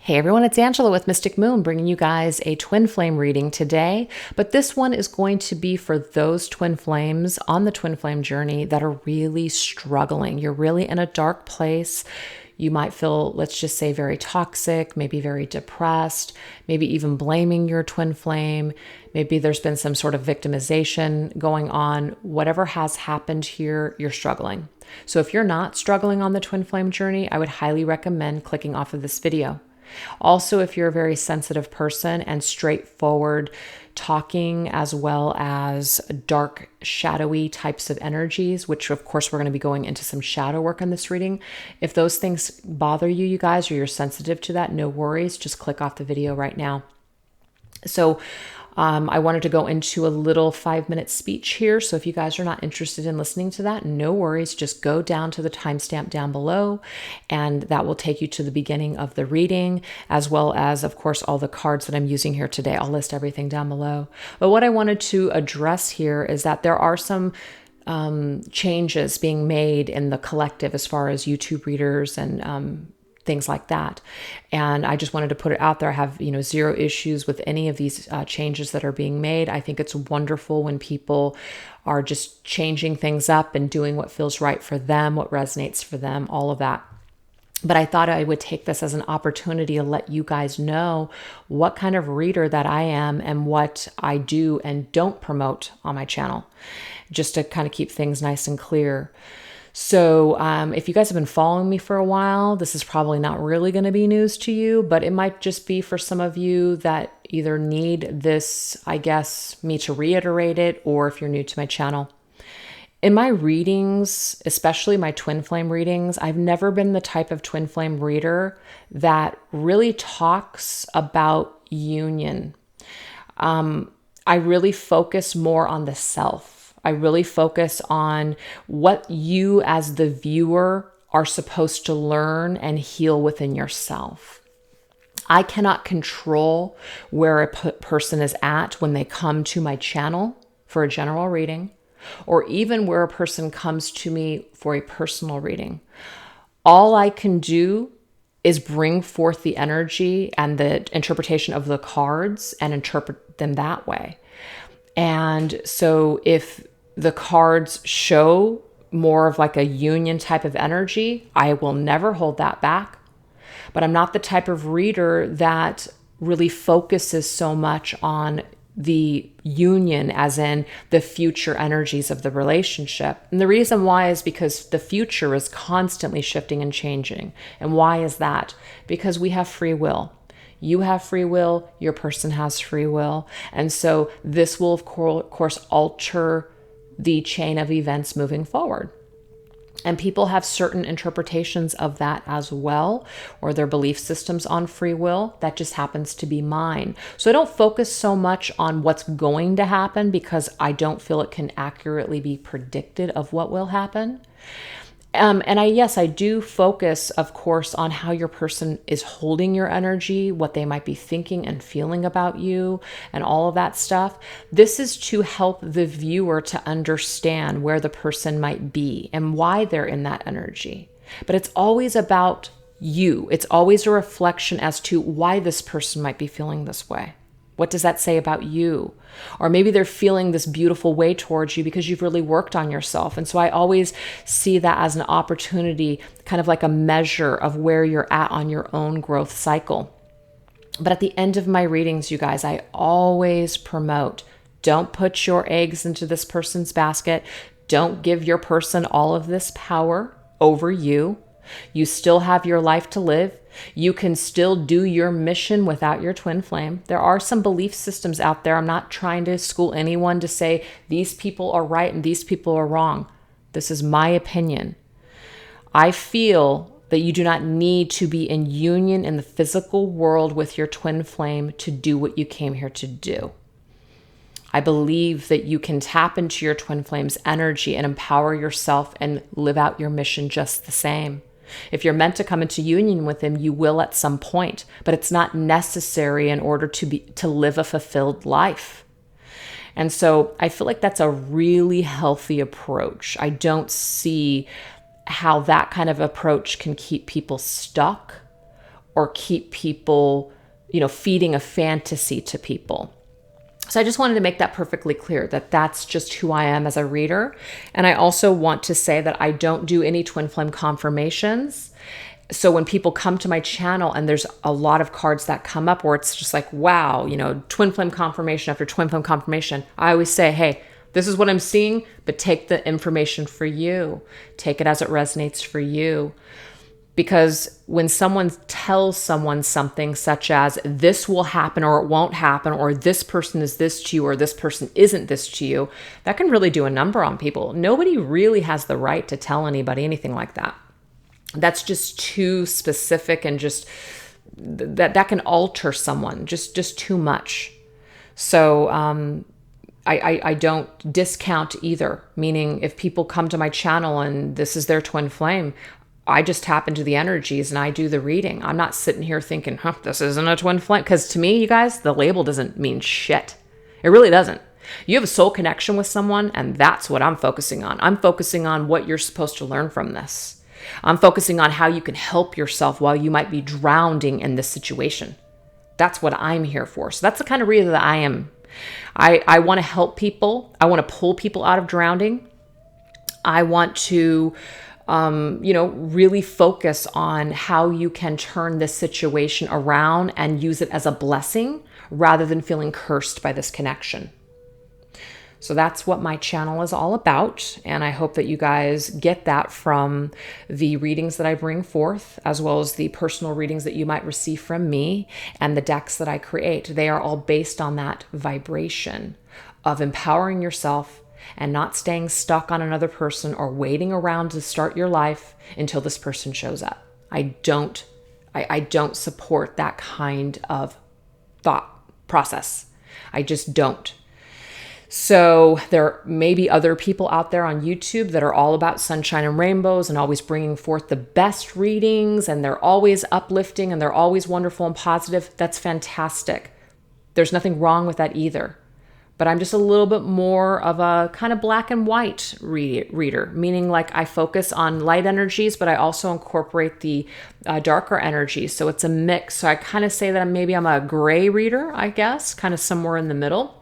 Hey everyone, it's Angela with Mystic Moon bringing you guys a twin flame reading today. But this one is going to be for those twin flames on the twin flame journey that are really struggling. You're really in a dark place. You might feel, let's just say, very toxic, maybe very depressed, maybe even blaming your twin flame. Maybe there's been some sort of victimization going on. Whatever has happened here, you're struggling. So if you're not struggling on the twin flame journey, I would highly recommend clicking off of this video. Also, if you're a very sensitive person and straightforward talking, as well as dark, shadowy types of energies, which of course we're going to be going into some shadow work in this reading. If those things bother you, you guys, or you're sensitive to that, no worries. Just click off the video right now. So I wanted to go into a little 5-minute speech here. So if you guys are not interested in listening to that, no worries. Just go down to the timestamp down below, and that will take you to the beginning of the reading, as well as, of course, all the cards that I'm using here today. I'll list everything down below. But what I wanted to address here is that there are some changes being made in the collective as far as YouTube readers and things like that. And I just wanted to put it out there. I have, zero issues with any of these changes that are being made. I think it's wonderful when people are just changing things up and doing what feels right for them, what resonates for them, all of that. But I thought I would take this as an opportunity to let you guys know what kind of reader that I am and what I do and don't promote on my channel, just to kind of keep things nice and clear. So if you guys have been following me for a while, this is probably not really going to be news to you, but it might just be for some of you that either need this, I guess, me to reiterate it, or if you're new to my channel. In my readings, especially my twin flame readings, I've never been the type of twin flame reader that really talks about union. I really focus more on the self. I really focus on what you as the viewer are supposed to learn and heal within yourself. I cannot control where a person is at when they come to my channel for a general reading, or even where a person comes to me for a personal reading. All I can do is bring forth the energy and the interpretation of the cards and interpret them that way. And so if the cards show more of like a union type of energy, I will never hold that back. But I'm not the type of reader that really focuses so much on the union, as in the future energies of the relationship. And the reason why is because the future is constantly shifting and changing. And why is that? Because we have free will. You have free will, your person has free will. And so this will, of course, alter the chain of events moving forward. And people have certain interpretations of that as well, or their belief systems on free will. That just happens to be mine. So I don't focus so much on what's going to happen because I don't feel it can accurately be predicted of what will happen. And I do focus, of course, on how your person is holding your energy, what they might be thinking and feeling about you, and all of that stuff. This is to help the viewer to understand where the person might be and why they're in that energy. But it's always about you. It's always a reflection as to why this person might be feeling this way. What does that say about you? Or maybe they're feeling this beautiful way towards you because you've really worked on yourself. And so I always see that as an opportunity, kind of like a measure of where you're at on your own growth cycle. But at the end of my readings, you guys, I always promote, don't put your eggs into this person's basket. Don't give your person all of this power over you. You still have your life to live. You can still do your mission without your twin flame. There are some belief systems out there. I'm not trying to school anyone to say these people are right and these people are wrong. This is my opinion. I feel that you do not need to be in union in the physical world with your twin flame to do what you came here to do. I believe that you can tap into your twin flame's energy and empower yourself and live out your mission just the same. If you're meant to come into union with him, you will at some point, but it's not necessary in order to live a fulfilled life. And so I feel like that's a really healthy approach. I don't see how that kind of approach can keep people stuck or keep people, feeding a fantasy to people. So I just wanted to make that perfectly clear that that's just who I am as a reader. And I also want to say that I don't do any twin flame confirmations. So when people come to my channel and there's a lot of cards that come up where it's just like, wow, twin flame confirmation after twin flame confirmation, I always say, hey, this is what I'm seeing, but take the information for you. Take it as it resonates for you. Because when someone tells someone something such as this will happen or it won't happen, or this person is this to you or this person isn't this to you, that can really do a number on people. Nobody really has the right to tell anybody anything like that. That's just too specific, and just that can alter someone just too much. So I don't discount either, meaning if people come to my channel and this is their twin flame, I just tap into the energies and I do the reading. I'm not sitting here thinking, this isn't a twin flame. Because to me, you guys, the label doesn't mean shit. It really doesn't. You have a soul connection with someone, and that's what I'm focusing on. I'm focusing on what you're supposed to learn from this. I'm focusing on how you can help yourself while you might be drowning in this situation. That's what I'm here for. So that's the kind of reader that I am. I want to help people. I want to pull people out of drowning. I want to really focus on how you can turn this situation around and use it as a blessing rather than feeling cursed by this connection. So that's what my channel is all about. And I hope that you guys get that from the readings that I bring forth, as well as the personal readings that you might receive from me and the decks that I create. They are all based on that vibration of empowering yourself and not staying stuck on another person or waiting around to start your life until this person shows up. I don't support that kind of thought process. I just don't. So there may be other people out there on YouTube that are all about sunshine and rainbows and always bringing forth the best readings, and they're always uplifting and they're always wonderful and positive. That's fantastic. There's nothing wrong with that either. But I'm just a little bit more of a kind of black and white reader, meaning like I focus on light energies, but I also incorporate the darker energies. So it's a mix. So I kind of say that I'm a gray reader, I guess, kind of somewhere in the middle.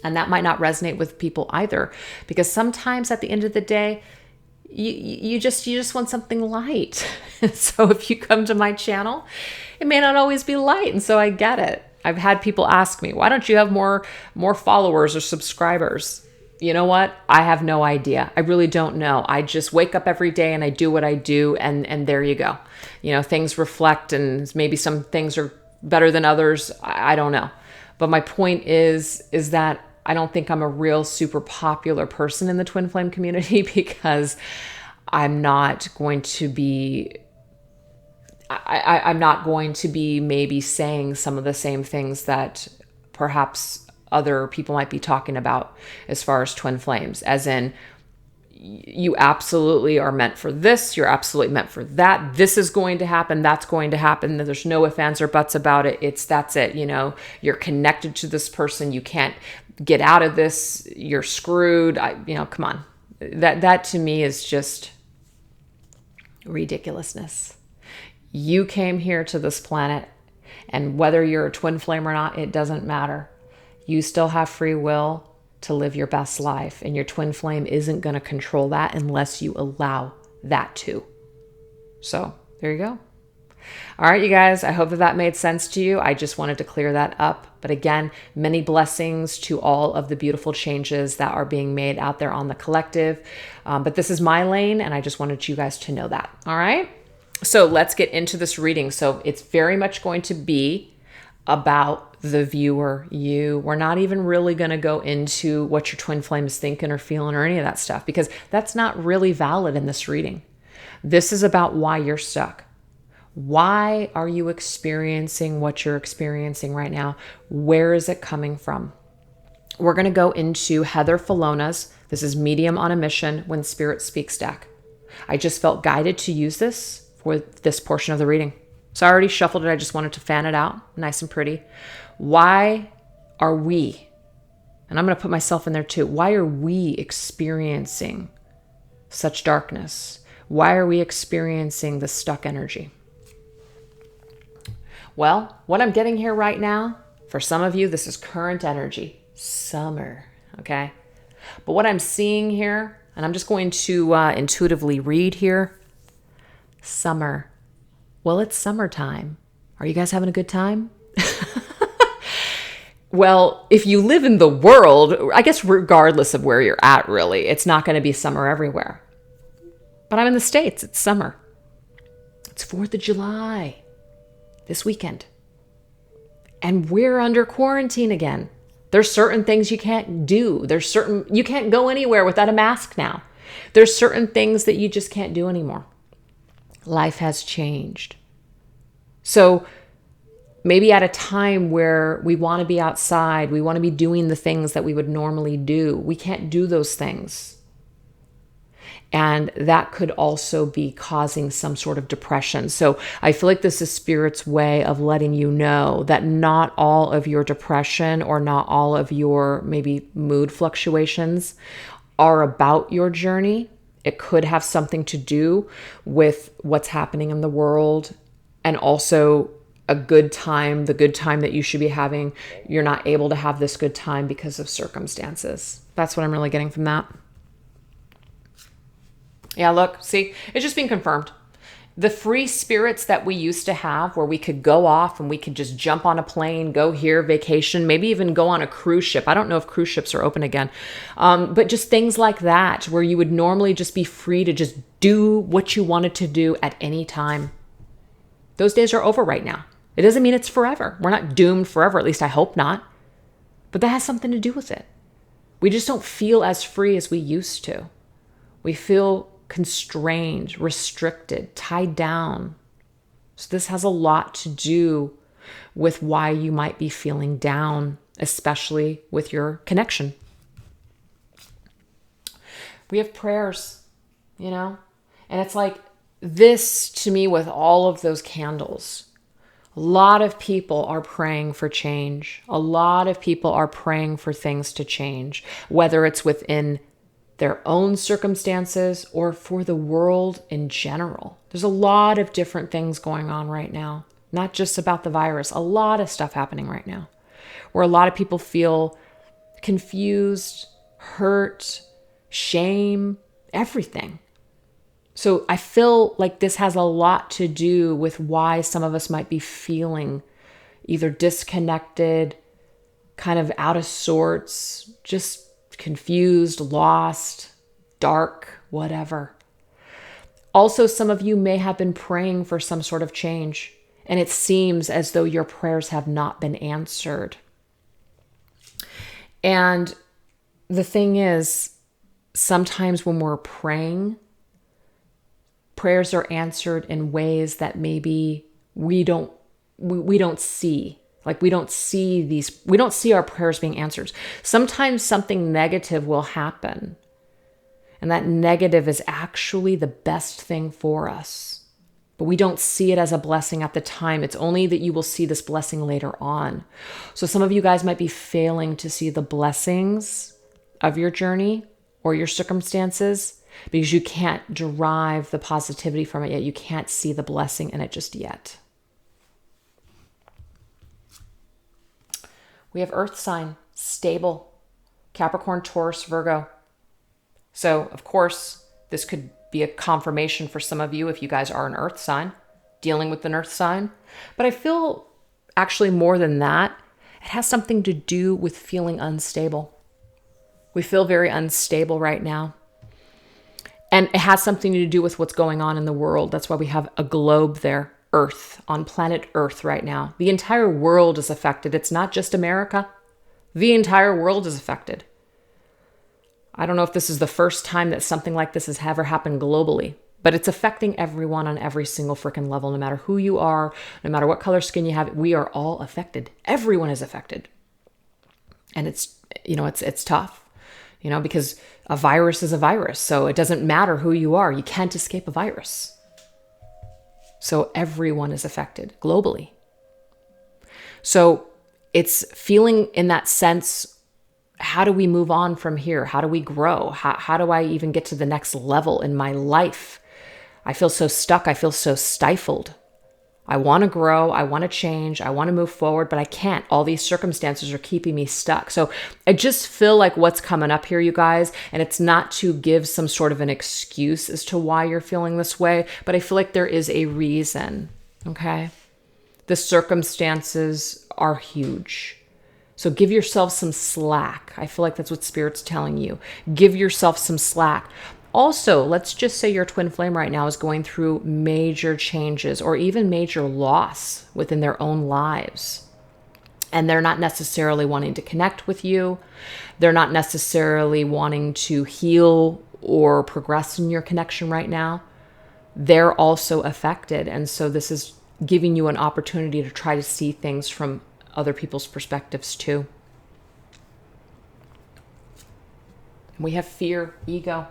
And that might not resonate with people either, because sometimes at the end of the day, you just want something light. So if you come to my channel, it may not always be light. And so I get it. I've had people ask me, why don't you have more followers or subscribers? You know what? I have no idea. I really don't know. I just wake up every day and I do what I do. And there you go. Things reflect, and maybe some things are better than others. I don't know. But my point is that I don't think I'm a real super popular person in the twin flame community, because I'm not going to be maybe saying some of the same things that perhaps other people might be talking about as far as twin flames, as in, you absolutely are meant for this, you're absolutely meant for that, this is going to happen, that's going to happen, there's no ifs, ands, or buts about it, that's it, you're connected to this person, you can't get out of this, you're screwed, come on. That to me is just ridiculousness. You came here to this planet, and whether you're a twin flame or not, it doesn't matter. You still have free will to live your best life, and your twin flame isn't going to control that unless you allow that to. So there you go. All right, you guys, I hope that made sense to you. I just wanted to clear that up. But again, many blessings to all of the beautiful changes that are being made out there on the collective. But this is my lane, and I just wanted you guys to know that. All right. So let's get into this reading. So it's very much going to be about the viewer, you. We're not even really going to go into what your twin flame is thinking or feeling or any of that stuff, because that's not really valid in this reading. This is about why you're stuck. Why are you experiencing what you're experiencing right now? Where is it coming from? We're going to go into Heather Filona's This is Medium on a Mission When Spirit Speaks deck. I just felt guided to use this for this portion of the reading. So I already shuffled it. I just wanted to fan it out nice and pretty. Why are we, and I'm going to put myself in there too, why are we experiencing such darkness? Why are we experiencing the stuck energy? Well, what I'm getting here right now, for some of you, this is current energy, summer, okay? But what I'm seeing here, and I'm just going to intuitively read here, summer. Well, it's summertime. Are you guys having a good time? Well, if you live in the world, I guess regardless of where you're at, really, it's not going to be summer everywhere. But I'm in the States. It's summer. It's 4th of July this weekend. And we're under quarantine again. There's certain things you can't do. You can't go anywhere without a mask now. There's certain things that you just can't do anymore. Life has changed. So maybe at a time where we want to be outside, we want to be doing the things that we would normally do, we can't do those things. And that could also be causing some sort of depression. So I feel like this is Spirit's way of letting you know that not all of your depression or not all of your maybe mood fluctuations are about your journey. It could have something to do with what's happening in the world, and also a good time, the good time that you should be having. You're not able to have this good time because of circumstances. That's what I'm really getting from that. Yeah, look, see, it's just being confirmed. The free spirits that we used to have, where we could go off and we could just jump on a plane, go here, vacation, maybe even go on a cruise ship. I don't know if cruise ships are open again, but just things like that, where you would normally just be free to just do what you wanted to do at any time. Those days are over right now. It doesn't mean it's forever. We're not doomed forever, at least I hope not. But that has something to do with it. We just don't feel as free as we used to. We feel constrained, restricted, tied down. So this has a lot to do with why you might be feeling down, especially with your connection. We have prayers, and it's like this to me with all of those candles. A lot of people are praying for change. A lot of people are praying for things to change, whether it's within their own circumstances or for the world in general. There's a lot of different things going on right now, not just about the virus, a lot of stuff happening right now, where a lot of people feel confused, hurt, shame, everything. So I feel like this has a lot to do with why some of us might be feeling either disconnected, kind of out of sorts, just confused, lost, dark, whatever. Also, some of you may have been praying for some sort of change, and it seems as though your prayers have not been answered. And the thing is, sometimes when we're praying, prayers are answered in ways that maybe we don't see. Like we don't see our prayers being answered. Sometimes something negative will happen, and that negative is actually the best thing for us. But we don't see it as a blessing at the time. It's only that you will see this blessing later on. So some of you guys might be failing to see the blessings of your journey or your circumstances because you can't derive the positivity from it yet. You can't see the blessing in it just yet. We have Earth sign, stable, Capricorn, Taurus, Virgo. So, of course, this could be a confirmation for some of you if you guys are an Earth sign, dealing with an Earth sign. But I feel actually more than that, it has something to do with feeling unstable. We feel very unstable right now. And it has something to do with what's going on in the world. That's why we have a globe there, Earth, on planet Earth right now. The entire world is affected. It's not just America. The entire world is affected. I don't know if this is the first time that something like this has ever happened globally, but it's affecting everyone on every single freaking level, no matter who you are, no matter what color skin you have. We are all affected. Everyone is affected. And it's tough, because a virus is a virus. So it doesn't matter who you are. You can't escape a virus. So everyone is affected globally. So it's feeling in that sense, how do we move on from here? How do we grow? How do I even get to the next level in my life? I feel so stuck. I feel so stifled. I want to grow. I want to change. I want to move forward, but I can't. All these circumstances are keeping me stuck. So I just feel like what's coming up here, you guys, and it's not to give some sort of an excuse as to why you're feeling this way, but I feel like there is a reason, okay? The circumstances are huge. So give yourself some slack. I feel like that's what Spirit's telling you. Give yourself some slack. Also, let's just say your twin flame right now is going through major changes or even major loss within their own lives. And they're not necessarily wanting to connect with you. They're not necessarily wanting to heal or progress in your connection right now. They're also affected. And so this is giving you an opportunity to try to see things from other people's perspectives too. We have fear, ego.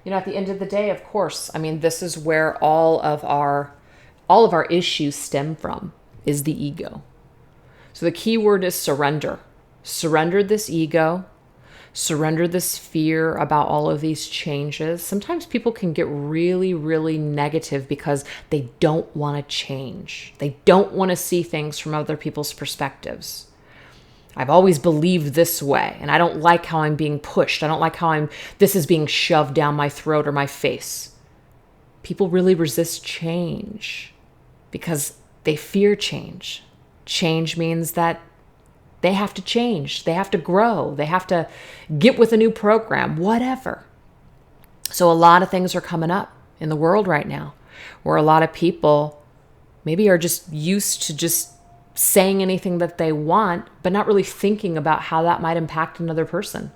You know, at the end of the day, of course, I mean, this is where all of our issues stem from, is the ego. So the key word is surrender. Surrender this ego. Surrender this fear about all of these changes. Sometimes people can get really, really negative because they don't want to change. They don't want to see things from other people's perspectives. I've always believed this way, and I don't like how I'm being pushed. I don't like how this is being shoved down my throat or my face. People really resist change because they fear change. Change means that they have to change. They have to grow. They have to get with a new program, whatever. So a lot of things are coming up in the world right now where a lot of people maybe are just used to just saying anything that they want, but not really thinking about how that might impact another person.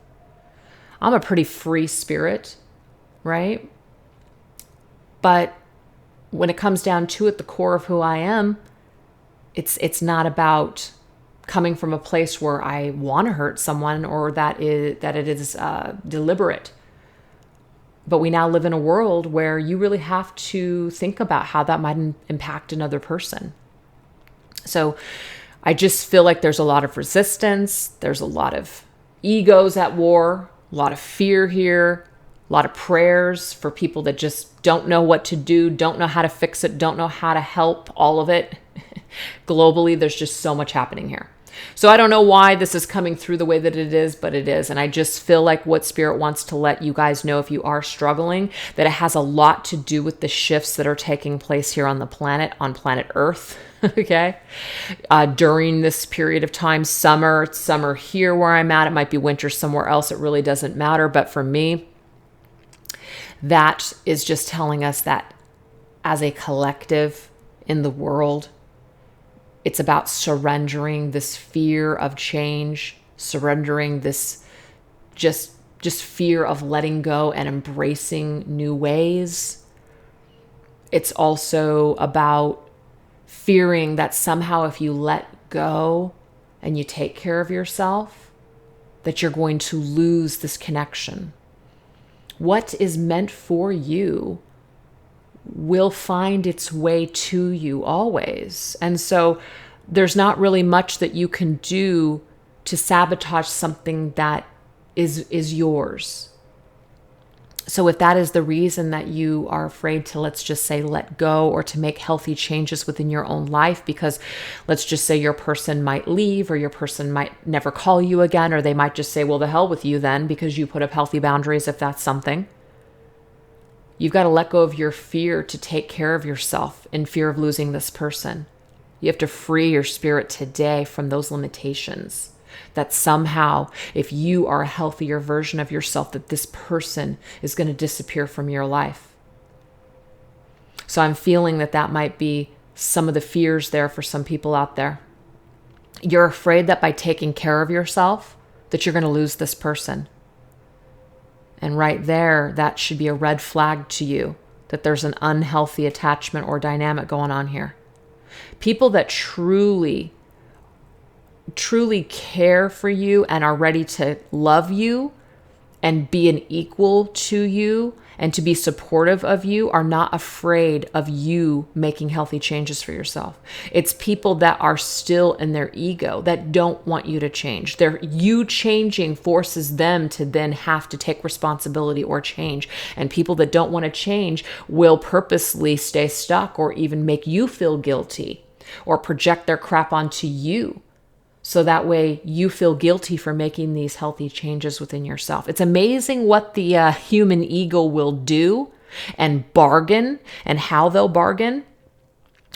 I'm a pretty free spirit, right? But when it comes down to it, the core of who I am, it's not about coming from a place where I want to hurt someone or that it is deliberate. But we now live in a world where you really have to think about how that might impact another person. So I just feel like there's a lot of resistance. There's a lot of egos at war, a lot of fear here, a lot of prayers for people that just don't know what to do, don't know how to fix it, don't know how to help, all of it. Globally, there's just so much happening here. So I don't know why this is coming through the way that it is, but it is. And I just feel like what Spirit wants to let you guys know, if you are struggling, that it has a lot to do with the shifts that are taking place here on the planet, on planet Earth. Okay. During this period of time, summer here where I'm at, it might be winter somewhere else. It really doesn't matter. But for me, that is just telling us that as a collective in the world, it's about surrendering this fear of change, surrendering this just fear of letting go and embracing new ways. It's also about fearing that somehow if you let go and you take care of yourself, that you're going to lose this connection. What is meant for you will find its way to you always. And so there's not really much that you can do to sabotage something that is yours. So if that is the reason that you are afraid to, let's just say, let go or to make healthy changes within your own life, because let's just say your person might leave or your person might never call you again, or they might just say, well, the hell with you then, because you put up healthy boundaries, if that's something. You've got to let go of your fear to take care of yourself in fear of losing this person. You have to free your spirit today from those limitations. That somehow, if you are a healthier version of yourself, that this person is going to disappear from your life. So I'm feeling that might be some of the fears there for some people out there. You're afraid that by taking care of yourself, that you're going to lose this person. And right there, that should be a red flag to you that there's an unhealthy attachment or dynamic going on here. People that truly care for you and are ready to love you and be an equal to you and to be supportive of you are not afraid of you making healthy changes for yourself. It's people that are still in their ego that don't want you to change. You changing forces them to then have to take responsibility or change. And people that don't want to change will purposely stay stuck or even make you feel guilty or project their crap onto you. So that way you feel guilty for making these healthy changes within yourself. It's amazing what the human ego will do and bargain and how they'll bargain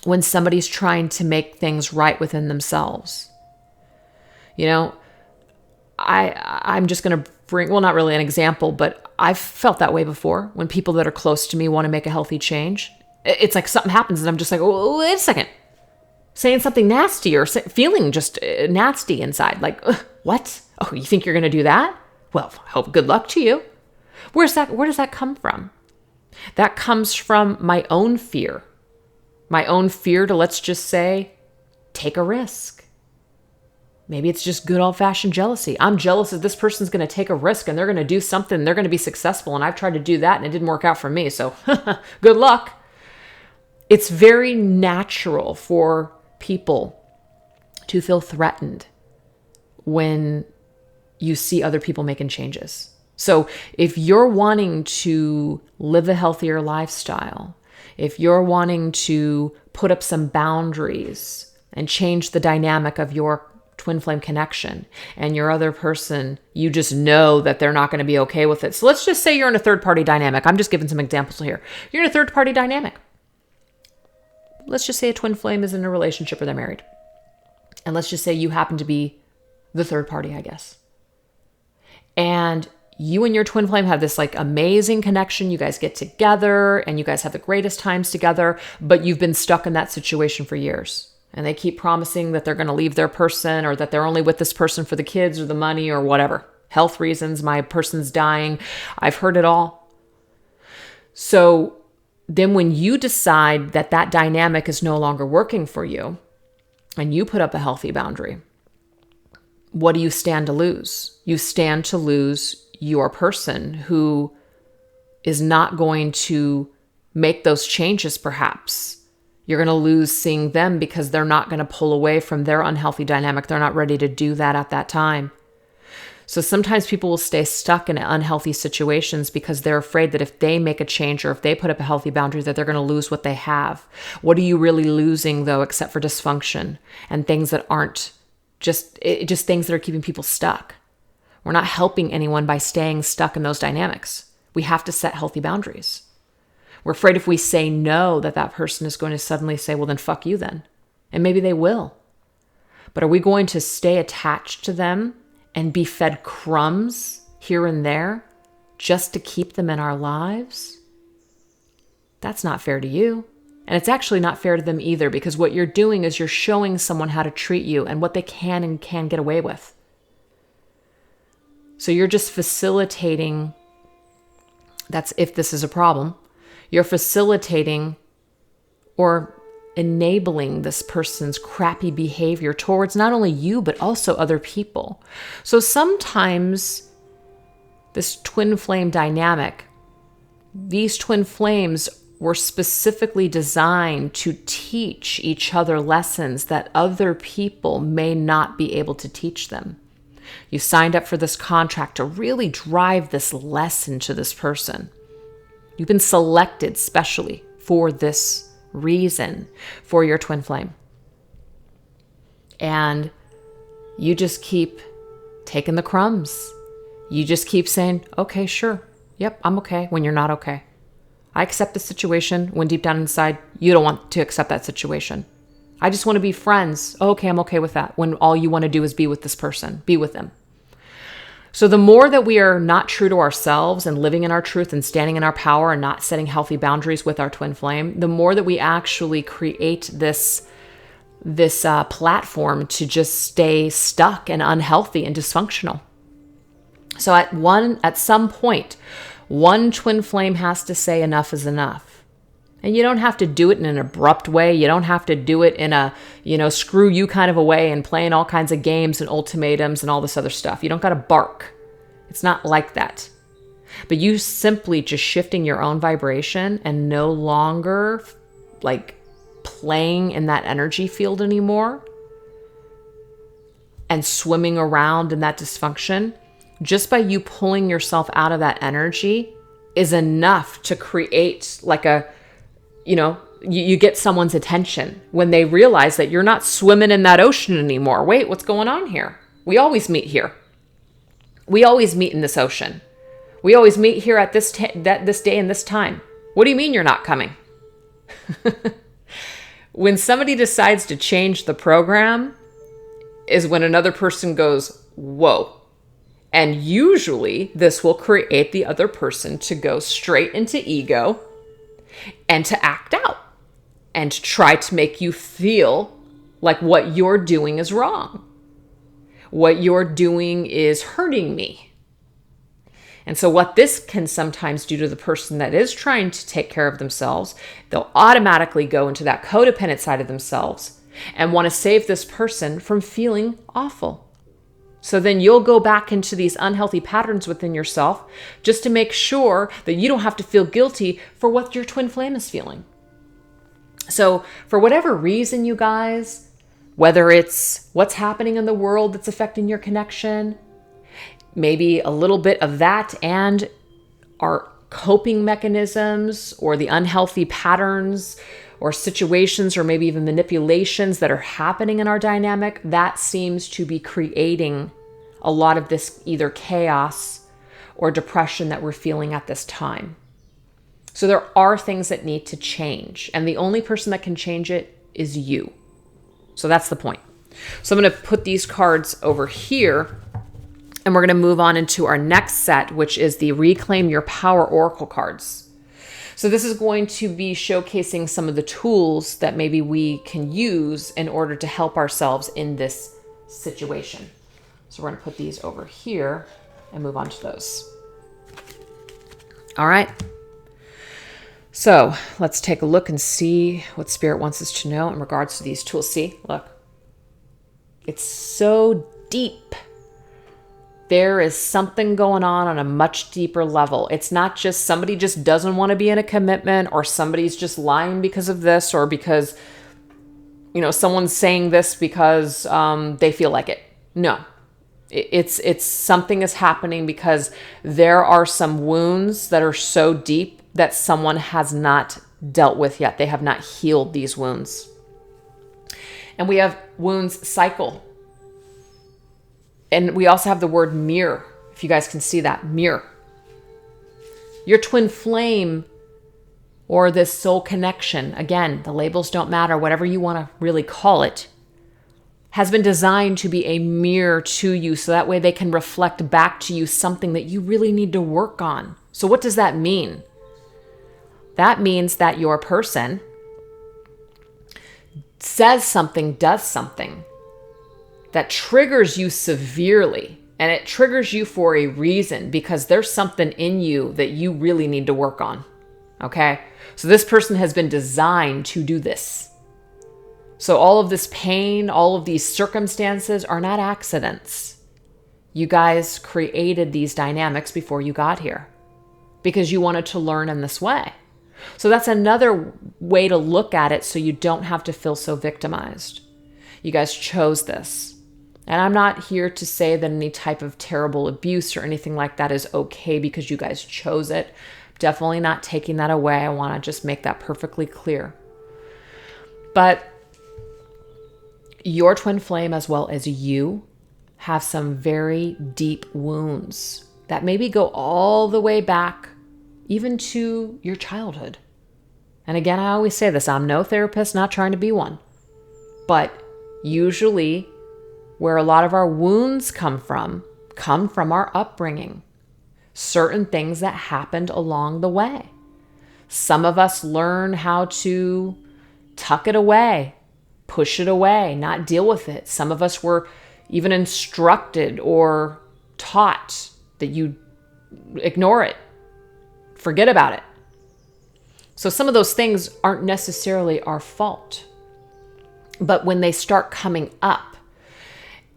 when somebody's trying to make things right within themselves. You know, I'm just going to bring, well, not really an example, but I've felt that way before when people that are close to me want to make a healthy change. It's like something happens and I'm just like, oh, wait a second. Saying something nasty or feeling just nasty inside. Like, what? Oh, you think you're going to do that? Well, I hope good luck to you. Where does that come from? That comes from my own fear. My own fear to, let's just say, take a risk. Maybe it's just good old-fashioned jealousy. I'm jealous that this person's going to take a risk and they're going to do something. They're going to be successful. And I've tried to do that and it didn't work out for me. So good luck. It's very natural for people to feel threatened when you see other people making changes. So if you're wanting to live a healthier lifestyle, if you're wanting to put up some boundaries and change the dynamic of your twin flame connection and your other person, you just know that they're not going to be okay with it. So let's just say you're in a third party dynamic. I'm just giving some examples here. You're in a third party dynamic. Let's just say a twin flame is in a relationship or they're married. And let's just say you happen to be the third party, I guess. And you and your twin flame have this like amazing connection. You guys get together and you guys have the greatest times together, but you've been stuck in that situation for years. And they keep promising that they're going to leave their person or that they're only with this person for the kids or the money or whatever. Health reasons, my person's dying. I've heard it all. So then when you decide that that dynamic is no longer working for you and you put up a healthy boundary, what do you stand to lose? You stand to lose your person who is not going to make those changes perhaps. You're going to lose seeing them because they're not going to pull away from their unhealthy dynamic. They're not ready to do that at that time. So sometimes people will stay stuck in unhealthy situations because they're afraid that if they make a change or if they put up a healthy boundary that they're going to lose what they have. What are you really losing though, except for dysfunction and things that aren't just things that are keeping people stuck? We're not helping anyone by staying stuck in those dynamics. We have to set healthy boundaries. We're afraid if we say no that that person is going to suddenly say, well, then fuck you then. And maybe they will. But are we going to stay attached to them and be fed crumbs here and there just to keep them in our lives? That's not fair to you. And it's actually not fair to them either, because what you're doing is you're showing someone how to treat you and what they can and can get away with. So you're just facilitating, that's if this is a problem, you're facilitating or enabling this person's crappy behavior towards not only you, but also other people. So sometimes this twin flame dynamic, these twin flames were specifically designed to teach each other lessons that other people may not be able to teach them. You signed up for this contract to really drive this lesson to this person. You've been selected specially for this reason for your twin flame. And you just keep taking the crumbs. You just keep saying, okay, sure. Yep, I'm okay, when you're not okay. I accept the situation when deep down inside, you don't want to accept that situation. I just want to be friends. Okay, I'm okay with that. When all you want to do is be with this person, be with them. So the more that we are not true to ourselves and living in our truth and standing in our power and not setting healthy boundaries with our twin flame, the more that we actually create this platform to just stay stuck and unhealthy and dysfunctional. So at some point, one twin flame has to say enough is enough. And you don't have to do it in an abrupt way. You don't have to do it in a, screw you kind of a way and playing all kinds of games and ultimatums and all this other stuff. You don't got to bark. It's not like that. But you simply just shifting your own vibration and no longer like playing in that energy field anymore and swimming around in that dysfunction, just by you pulling yourself out of that energy is enough to create like you get someone's attention when they realize that you're not swimming in that ocean anymore. Wait, what's going on here? We always meet here. We always meet in this ocean. We always meet here at this day and this time. What do you mean you're not coming? When somebody decides to change the program is when another person goes, whoa. And usually this will create the other person to go straight into ego and to act out and to try to make you feel like what you're doing is wrong. What you're doing is hurting me. And so what this can sometimes do to the person that is trying to take care of themselves, they'll automatically go into that codependent side of themselves and want to save this person from feeling awful. So then you'll go back into these unhealthy patterns within yourself just to make sure that you don't have to feel guilty for what your twin flame is feeling. So for whatever reason, you guys, whether it's what's happening in the world that's affecting your connection, maybe a little bit of that and our coping mechanisms or the unhealthy patterns or situations or maybe even manipulations that are happening in our dynamic, that seems to be creating a lot of this either chaos or depression that we're feeling at this time. So there are things that need to change, and the only person that can change it is you. So that's the point. So I'm going to put these cards over here, and we're going to move on into our next set, which is the Reclaim Your Power Oracle cards. So this is going to be showcasing some of the tools that maybe we can use in order to help ourselves in this situation. So we're going to put these over here and move on to those. All right. So let's take a look and see what Spirit wants us to know in regards to these tools. See, look, it's so deep. There is something going on a much deeper level. It's not just somebody just doesn't want to be in a commitment, or somebody's just lying because of this, or because, someone's saying this because they feel like it. No, it's something is happening because there are some wounds that are so deep that someone has not dealt with yet. They have not healed these wounds. And we have wounds cycle. And we also have the word mirror, if you guys can see that, mirror. Your twin flame or this soul connection, again, the labels don't matter, whatever you want to really call it, has been designed to be a mirror to you, so that way they can reflect back to you something that you really need to work on. So what does that mean? That means that your person says something, does something that triggers you severely, and it triggers you for a reason, because there's something in you that you really need to work on. Okay? So this person has been designed to do this. So all of this pain, all of these circumstances are not accidents. You guys created these dynamics before you got here because you wanted to learn in this way. So that's another way to look at it, so you don't have to feel so victimized. You guys chose this. And I'm not here to say that any type of terrible abuse or anything like that is okay because you guys chose it. Definitely not taking that away. I want to just make that perfectly clear. But your twin flame, as well as you, have some very deep wounds that maybe go all the way back even to your childhood. And again, I always say this, I'm no therapist, not trying to be one. But usually where a lot of our wounds come from our upbringing. Certain things that happened along the way. Some of us learn how to tuck it away, push it away, not deal with it. Some of us were even instructed or taught that you ignore it, forget about it. So some of those things aren't necessarily our fault. But when they start coming up,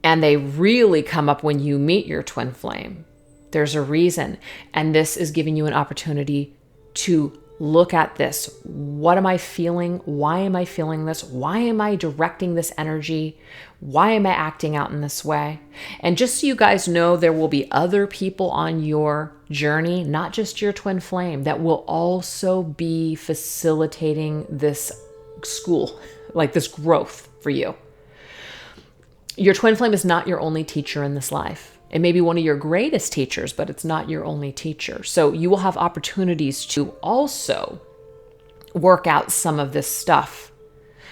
and they really come up when you meet your twin flame, There's a reason. And this is giving you an opportunity to look at this. What am I feeling? Why am I feeling this? Why am I directing this energy? Why am I acting out in this way? And just so you guys know, there will be other people on your journey, not just your twin flame, that will also be facilitating this school, like this growth for you. Your twin flame is not your only teacher in this life. It may be one of your greatest teachers, but it's not your only teacher. So you will have opportunities to also work out some of this stuff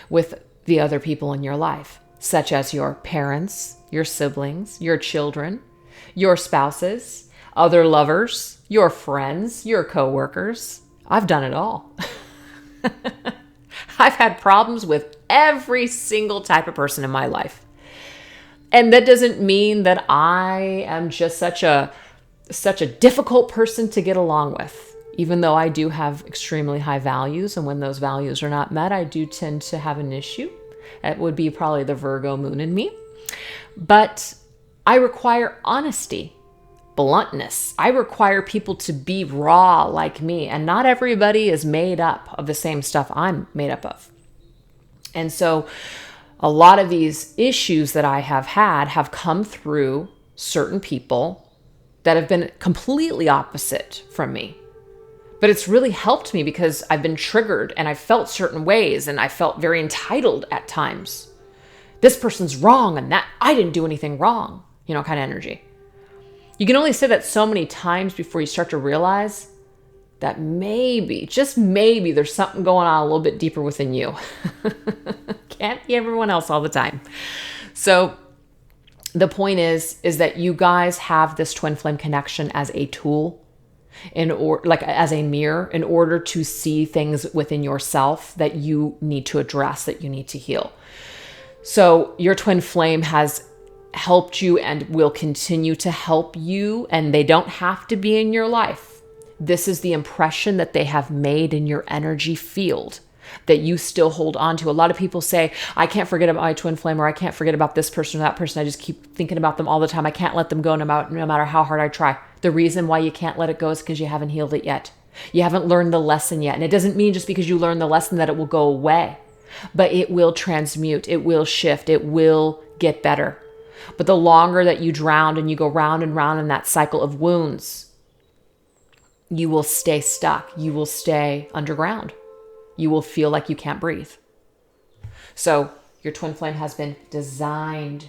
with the other people in your life, such as your parents, your siblings, your children, your spouses, other lovers, your friends, your coworkers. I've done it all. I've had problems with every single type of person in my life. And that doesn't mean that I am just such a difficult person to get along with, even though I do have extremely high values. And when those values are not met, I do tend to have an issue. It would be probably the Virgo moon in me. But I require honesty, bluntness. I require people to be raw like me. And not everybody is made up of the same stuff I'm made up of. And so a lot of these issues that I have had have come through certain people that have been completely opposite from me. But it's really helped me because I've been triggered and I felt certain ways and I felt very entitled at times. This person's wrong and that I didn't do anything wrong, kind of energy. You can only say that so many times before you start to realize that maybe, just maybe, there's something going on a little bit deeper within you. Can't be everyone else all the time. So the point is that you guys have this twin flame connection as a tool, as a mirror, in order to see things within yourself that you need to address, that you need to heal. So your twin flame has helped you and will continue to help you, and they don't have to be in your life. This is the impression that they have made in your energy field that you still hold on to. A lot of people say, I can't forget about my twin flame, or I can't forget about this person or that person. I just keep thinking about them all the time. I can't let them go no matter how hard I try. The reason why you can't let it go is because you haven't healed it yet. You haven't learned the lesson yet. And it doesn't mean just because you learn the lesson that it will go away, but it will transmute. It will shift. It will get better. But the longer that you drown and you go round and round in that cycle of wounds, you will stay stuck. You will stay underground. You will feel like you can't breathe. So your twin flame has been designed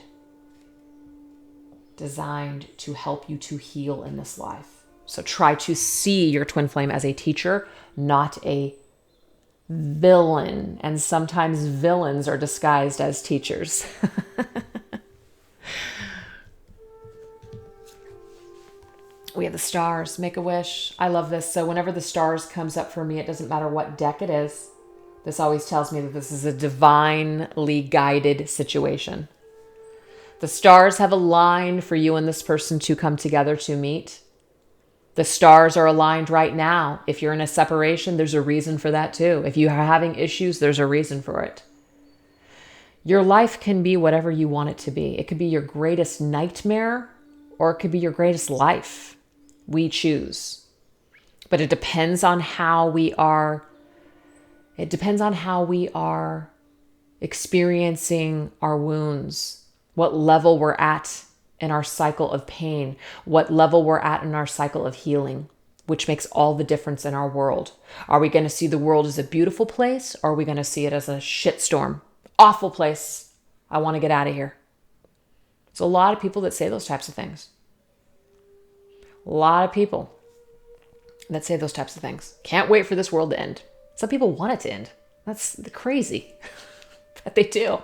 to help you to heal in this life. So try to see your twin flame as a teacher, not a villain. And sometimes villains are disguised as teachers. We have the stars, make a wish. I love this. So whenever the stars comes up for me, it doesn't matter what deck it is. This always tells me that this is a divinely guided situation. The stars have aligned for you and this person to come together to meet. The stars are aligned right now. If you're in a separation, there's a reason for that too. If you are having issues, there's a reason for it. Your life can be whatever you want it to be. It could be your greatest nightmare, or it could be your greatest life. We choose. But it depends on how we are. It depends on how we are experiencing our wounds, what level we're at in our cycle of pain, what level we're at in our cycle of healing, which makes all the difference in our world. Are we going to see the world as a beautiful place, or are we going to see it as a shitstorm? Awful place. I want to get out of here. There's a lot of people that say those types of things. A lot of people that say those types of things. Can't wait for this world to end. Some people want it to end. That's crazy. But they do.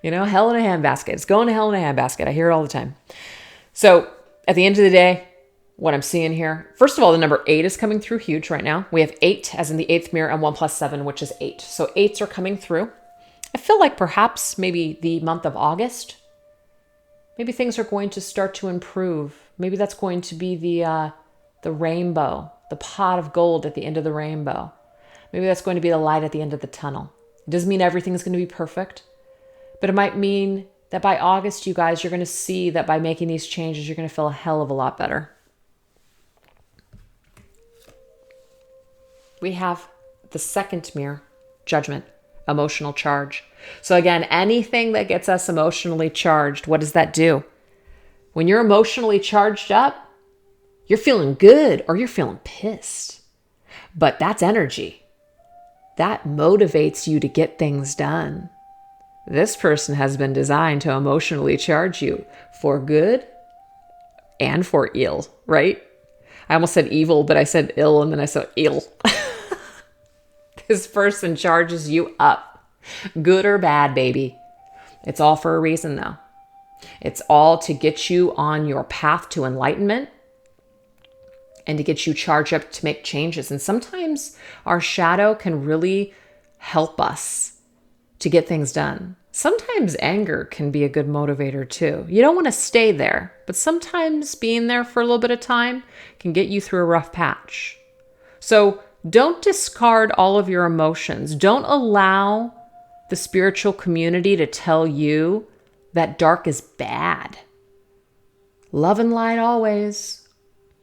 Hell in a handbasket. It's going to hell in a handbasket. I hear it all the time. So at the end of the day, what I'm seeing here, first of all, the number 8 is coming through huge right now. We have 8 as in the 8th mirror, and 1 + 7, which is 8. So 8s are coming through. I feel like perhaps maybe the month of August, maybe things are going to start to improve. Maybe that's going to be the rainbow, the pot of gold at the end of the rainbow. Maybe that's going to be the light at the end of the tunnel. It doesn't mean everything's going to be perfect, but it might mean that by August, you guys, you're going to see that by making these changes, you're going to feel a hell of a lot better. We have the second mirror, Judgment, emotional charge. So again, anything that gets us emotionally charged, what does that do? When you're emotionally charged up, you're feeling good or you're feeling pissed. But that's energy. That motivates you to get things done. This person has been designed to emotionally charge you for good and for ill, right? I almost said evil, but I said ill and then I said ill. This person charges you up. Good or bad, baby. It's all for a reason, though. It's all to get you on your path to enlightenment and to get you charged up to make changes. And sometimes our shadow can really help us to get things done. Sometimes anger can be a good motivator too. You don't want to stay there, but sometimes being there for a little bit of time can get you through a rough patch. So don't discard all of your emotions. Don't allow the spiritual community to tell you that dark is bad. Love and light always,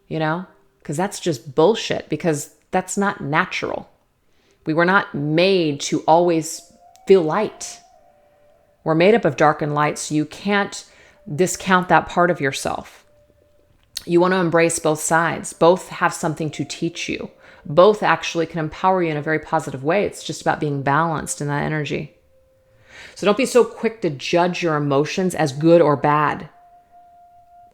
because that's just bullshit, because that's not natural. We were not made to always feel light. We're made up of dark and light, so you can't discount that part of yourself. You want to embrace both sides. Both have something to teach you. Both actually can empower you in a very positive way. It's just about being balanced in that energy. So don't be so quick to judge your emotions as good or bad.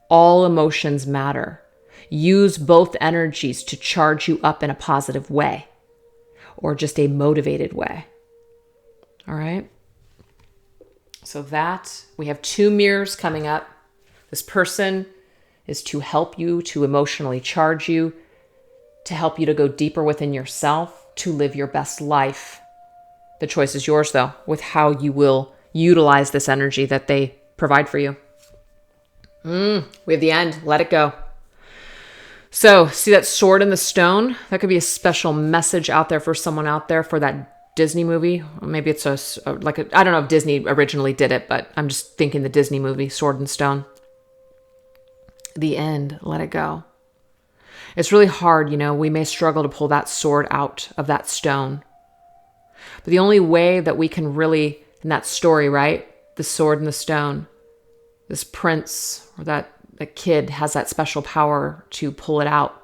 All emotions matter. Use both energies to charge you up in a positive way or just a motivated way. All right. So that we have 2 mirrors coming up. This person is to help you, to emotionally charge you, to help you to go deeper within yourself, to live your best life. The choice is yours, though, with how you will utilize this energy that they provide for you. We have the end. Let it go. So, see that sword in the stone? That could be a special message out there for someone out there for that Disney movie. Or maybe it's I don't know if Disney originally did it, but I'm just thinking the Disney movie, Sword and Stone. The end. Let it go. It's really hard, we may struggle to pull that sword out of that stone. But the only way that we can really, in that story, right? The sword and the stone, this prince or that kid has that special power to pull it out.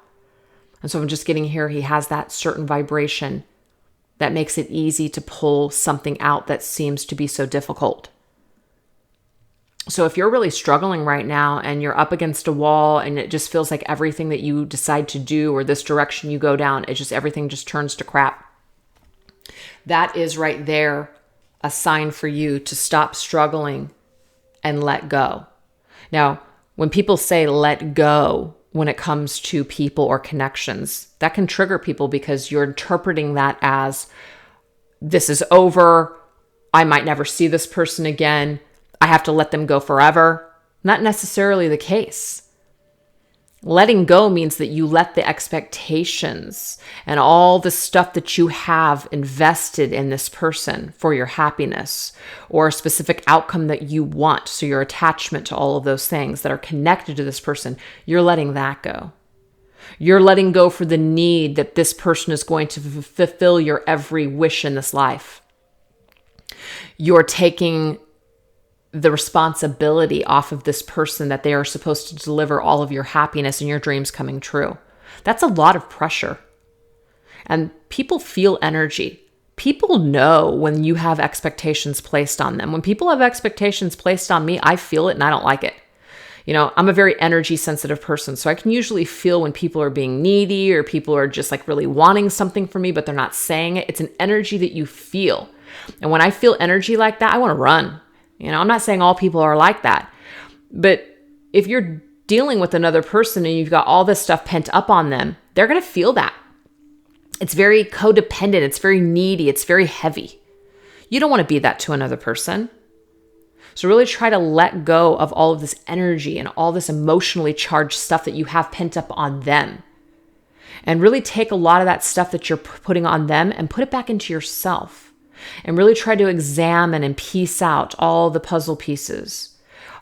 And so I'm just getting here, he has that certain vibration that makes it easy to pull something out that seems to be so difficult. So if you're really struggling right now and you're up against a wall and it just feels like everything that you decide to do or this direction you go down, everything just turns to crap. That is right there a sign for you to stop struggling and let go. Now, when people say let go when it comes to people or connections, that can trigger people because you're interpreting that as this is over. I might never see this person again. I have to let them go forever. Not necessarily the case. Letting go means that you let the expectations and all the stuff that you have invested in this person for your happiness or a specific outcome that you want. So your attachment to all of those things that are connected to this person, you're letting that go. You're letting go for the need that this person is going to fulfill your every wish in this life. You're taking the responsibility off of this person that they are supposed to deliver all of your happiness and your dreams coming true. That's a lot of pressure. And people feel energy. People know when you have expectations placed on them. When people have expectations placed on me, I feel it and I don't like it. I'm a very energy sensitive person, so I can usually feel when people are being needy or people are just like really wanting something from me, but they're not saying it. It's an energy that you feel. And when I feel energy like that, I want to run. I'm not saying all people are like that, but if you're dealing with another person and you've got all this stuff pent up on them, they're going to feel that. It's very codependent. It's very needy. It's very heavy. You don't want to be that to another person. So really try to let go of all of this energy and all this emotionally charged stuff that you have pent up on them. And really take a lot of that stuff that you're putting on them and put it back into yourself. and really try to examine and piece out all the puzzle pieces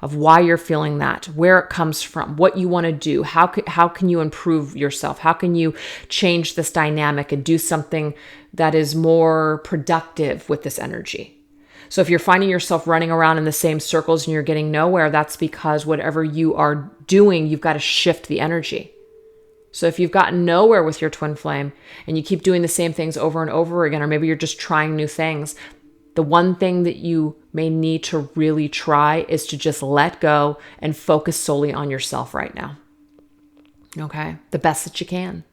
of why you're feeling that, where it comes from, what you want to do, how can you improve yourself, how can you change this dynamic and do something that is more productive with this energy. So if you're finding yourself running around in the same circles and you're getting nowhere, that's because whatever you are doing, you've got to shift the energy. So if you've gotten nowhere with your twin flame and you keep doing the same things over and over again, or maybe you're just trying new things, the one thing that you may need to really try is to just let go and focus solely on yourself right now. Okay? The best that you can.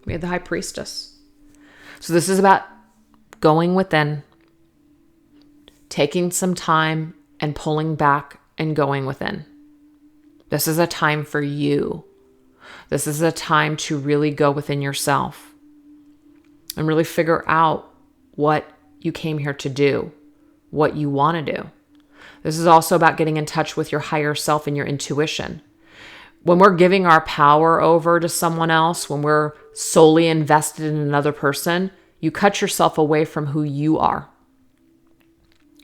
We have the High Priestess. So this is about going within, taking some time and pulling back and going within. This is a time for you. This is a time to really go within yourself and really figure out what you came here to do, what you want to do. This is also about getting in touch with your higher self and your intuition. When we're giving our power over to someone else, when we're solely invested in another person, you cut yourself away from who you are.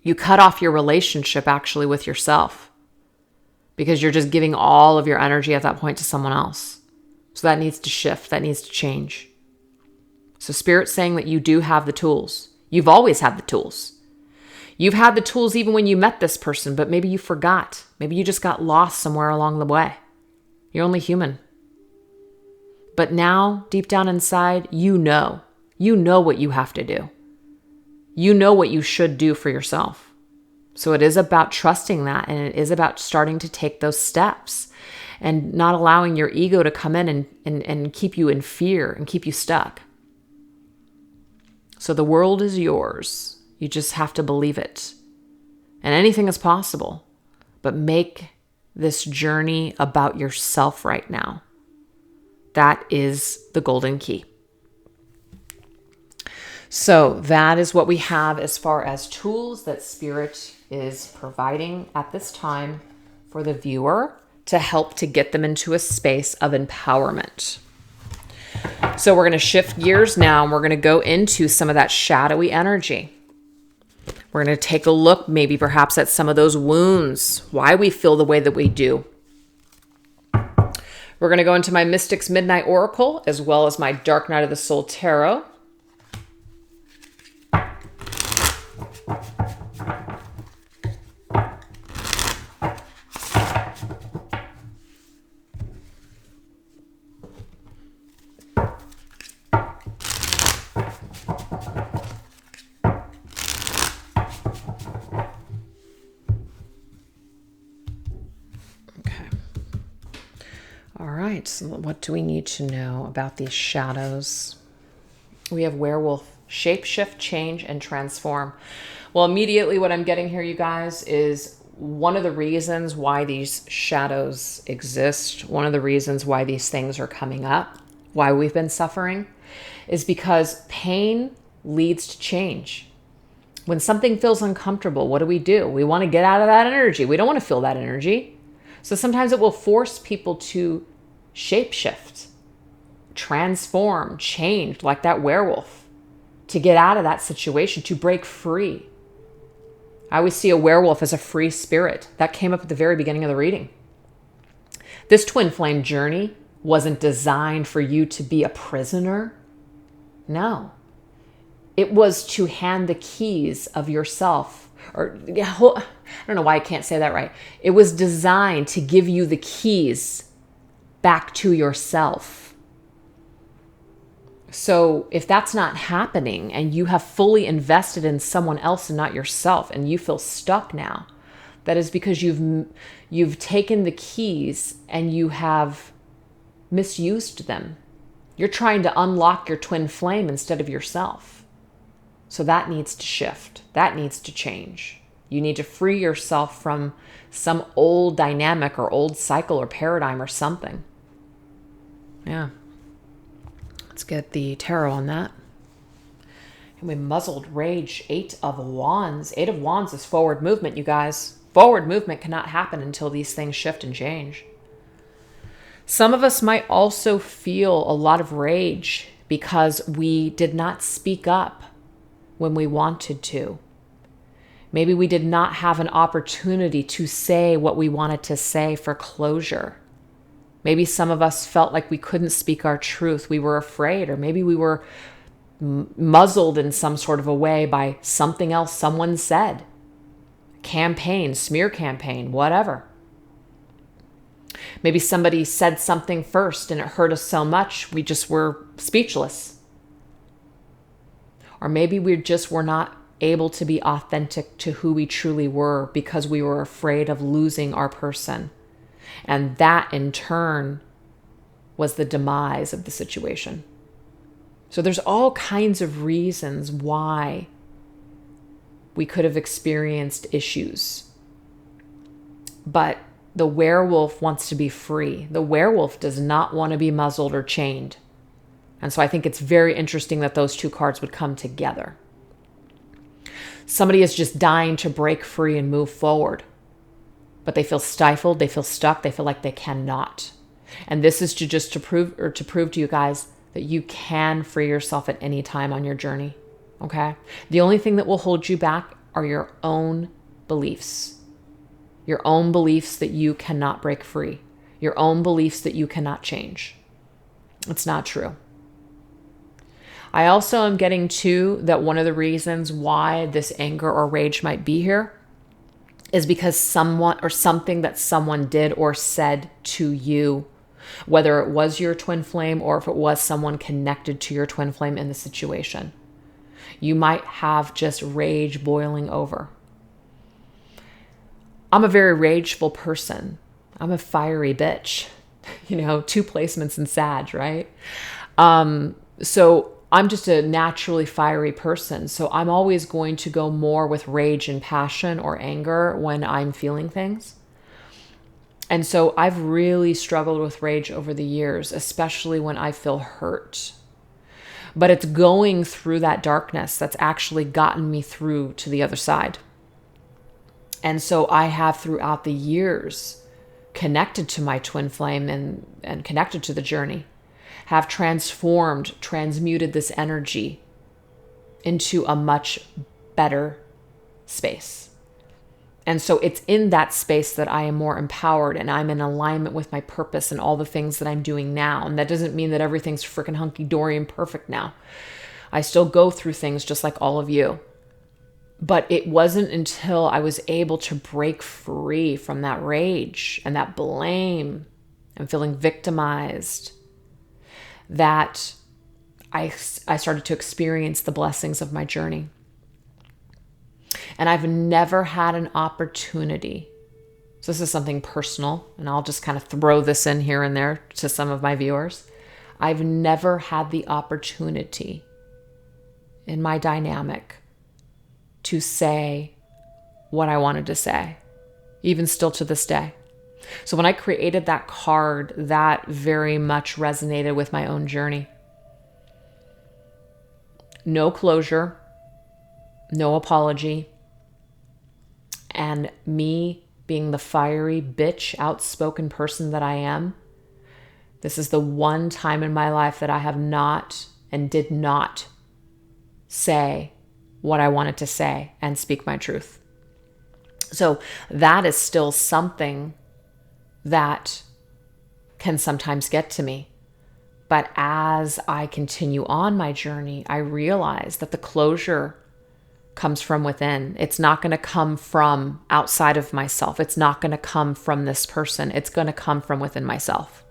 You cut off your relationship actually with yourself because you're just giving all of your energy at that point to someone else. So that needs to shift. That needs to change. So Spirit's saying that you do have the tools. You've always had the tools. You've had the tools even when you met this person, but maybe you forgot. Maybe you just got lost somewhere along the way. You're only human. But now, deep down inside, you know what you have to do. You know what you should do for yourself. So it is about trusting that, and it is about starting to take those steps and not allowing your ego to come in and keep you in fear and keep you stuck. So the world is yours. You just have to believe it. And anything is possible. But make this journey about yourself right now. That is the golden key. So that is what we have as far as tools that Spirit is providing at this time for the viewer to help to get them into a space of empowerment. So we're going to shift gears now, and we're going to go into some of that shadowy energy. We're going to take a look maybe perhaps at some of those wounds, why we feel the way that we do. We're going to go into my Mystic's Midnight Oracle as well as my Dark Night of the Soul Tarot. So what do we need to know about these shadows? We have werewolf, shapeshift, change, and transform. Well, immediately what I'm getting here, you guys, is one of the reasons why these shadows exist, one of the reasons why these things are coming up, why we've been suffering, is because pain leads to change. When something feels uncomfortable, what do? We want to get out of that energy. We don't want to feel that energy. So sometimes it will force people to shapeshift, transform, change, like that werewolf, to get out of that situation, to break free. I always see a werewolf as a free spirit. That came up at the very beginning of the reading. This twin flame journey wasn't designed for you to be a prisoner. No. It was to hand the keys of yourself, or I don't know why I can't say that right. It was designed to give you the keys back to yourself. So if that's not happening and you have fully invested in someone else and not yourself, and you feel stuck now, that is because you've taken the keys and you have misused them. You're trying to unlock your twin flame instead of yourself. So that needs to shift. That needs to change. You need to free yourself from some old dynamic or old cycle or paradigm or something. Yeah. Let's get the tarot on that. And we muzzled rage, 8 of Wands. 8 of Wands is forward movement, you guys. Forward movement cannot happen until these things shift and change. Some of us might also feel a lot of rage because we did not speak up when we wanted to. Maybe we did not have an opportunity to say what we wanted to say for closure. Maybe some of us felt like we couldn't speak our truth. We were afraid, or maybe we were muzzled in some sort of a way by something else someone said. Campaign, smear campaign, whatever. Maybe somebody said something first and it hurt us so much we just were speechless. Or maybe we just were not able to be authentic to who we truly were because we were afraid of losing our person. And that in turn was the demise of the situation. So there's all kinds of reasons why we could have experienced issues. But the werewolf wants to be free. The werewolf does not want to be muzzled or chained. And so I think it's very interesting that those two cards would come together. Somebody is just dying to break free and move forward, but they feel stifled, they feel stuck, they feel like they cannot. And this is to prove to you guys that you can free yourself at any time on your journey. Okay? The only thing that will hold you back are your own beliefs. Your own beliefs that you cannot break free. Your own beliefs that you cannot change. It's not true. I also am getting to that one of the reasons why this anger or rage might be here is because someone or something that someone did or said to you, whether it was your twin flame or if it was someone connected to your twin flame in the situation. You might have just rage boiling over. I'm a very rageful person. I'm a fiery bitch. 2 placements in Sag, right? So I'm just a naturally fiery person. So I'm always going to go more with rage and passion or anger when I'm feeling things. And so I've really struggled with rage over the years, especially when I feel hurt. But it's going through that darkness that's actually gotten me through to the other side. And so I have throughout the years connected to my twin flame and connected to the journey, have transmuted this energy into a much better space. And so it's in that space that I am more empowered and I'm in alignment with my purpose and all the things that I'm doing now. And that doesn't mean that everything's freaking hunky-dory and perfect now. I still go through things just like all of you. But it wasn't until I was able to break free from that rage and that blame and feeling victimized that I started to experience the blessings of my journey. And I've never had an opportunity. So this is something personal, and I'll just kind of throw this in here and there to some of my viewers. I've never had the opportunity in my dynamic to say what I wanted to say, even still to this day. So when I created that card, that very much resonated with my own journey. No closure, no apology, and me being the fiery bitch, outspoken person that I am. This is the one time in my life that I have not and did not say what I wanted to say and speak my truth. So that is still something that can sometimes get to me. But as I continue on my journey, I realize that the closure comes from within. It's not going to come from outside of myself. It's not going to come from this person. It's going to come from within myself.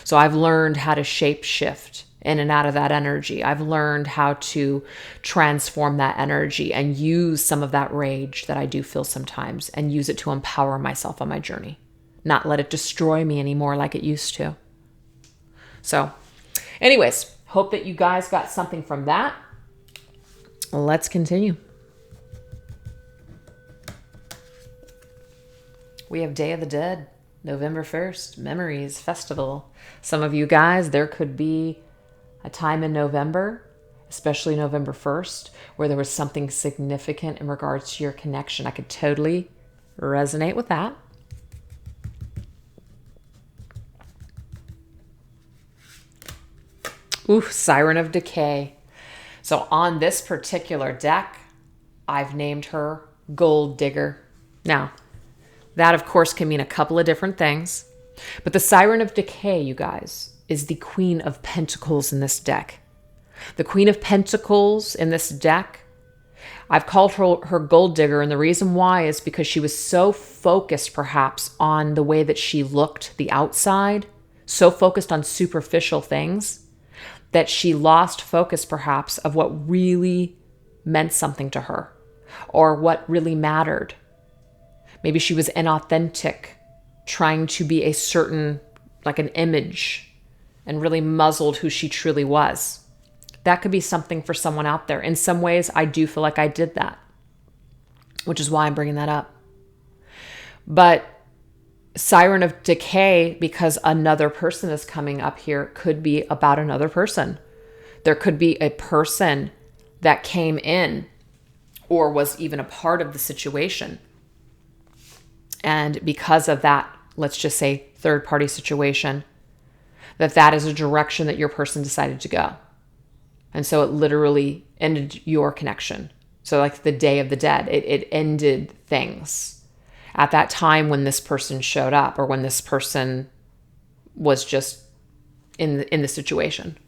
So I've learned how to shape shift in and out of that energy. I've learned how to transform that energy and use some of that rage that I do feel sometimes and use it to empower myself on my journey, not let it destroy me anymore like it used to. So anyways, hope that you guys got something from that. Let's continue. We have Day of the Dead, November 1st, Memories Festival. Some of you guys, there could be a time in November, especially November 1st, where there was something significant in regards to your connection. I could totally resonate with that. Ooh, Siren of Decay. So on this particular deck, I've named her Gold Digger. Now, that of course can mean a couple of different things, but the Siren of Decay, you guys, is the Queen of Pentacles in this deck. The Queen of Pentacles in this deck, I've called her Gold Digger, and the reason why is because she was so focused perhaps on the way that she looked, the outside, so focused on superficial things, that she lost focus perhaps of what really meant something to her or what really mattered. Maybe she was inauthentic, trying to be a certain, like an image, and really muzzled who she truly was. That could be something for someone out there. In some ways, I do feel like I did that, which is why I'm bringing that up. But Siren of Decay, because another person is coming up here, could be about another person. There could be a person that came in or was even a part of the situation. And because of that, let's just say third-party situation, that is a direction that your person decided to go. And so it literally ended your connection. So like the Day of the Dead, it ended things at that time when this person showed up or when this person was just in the situation.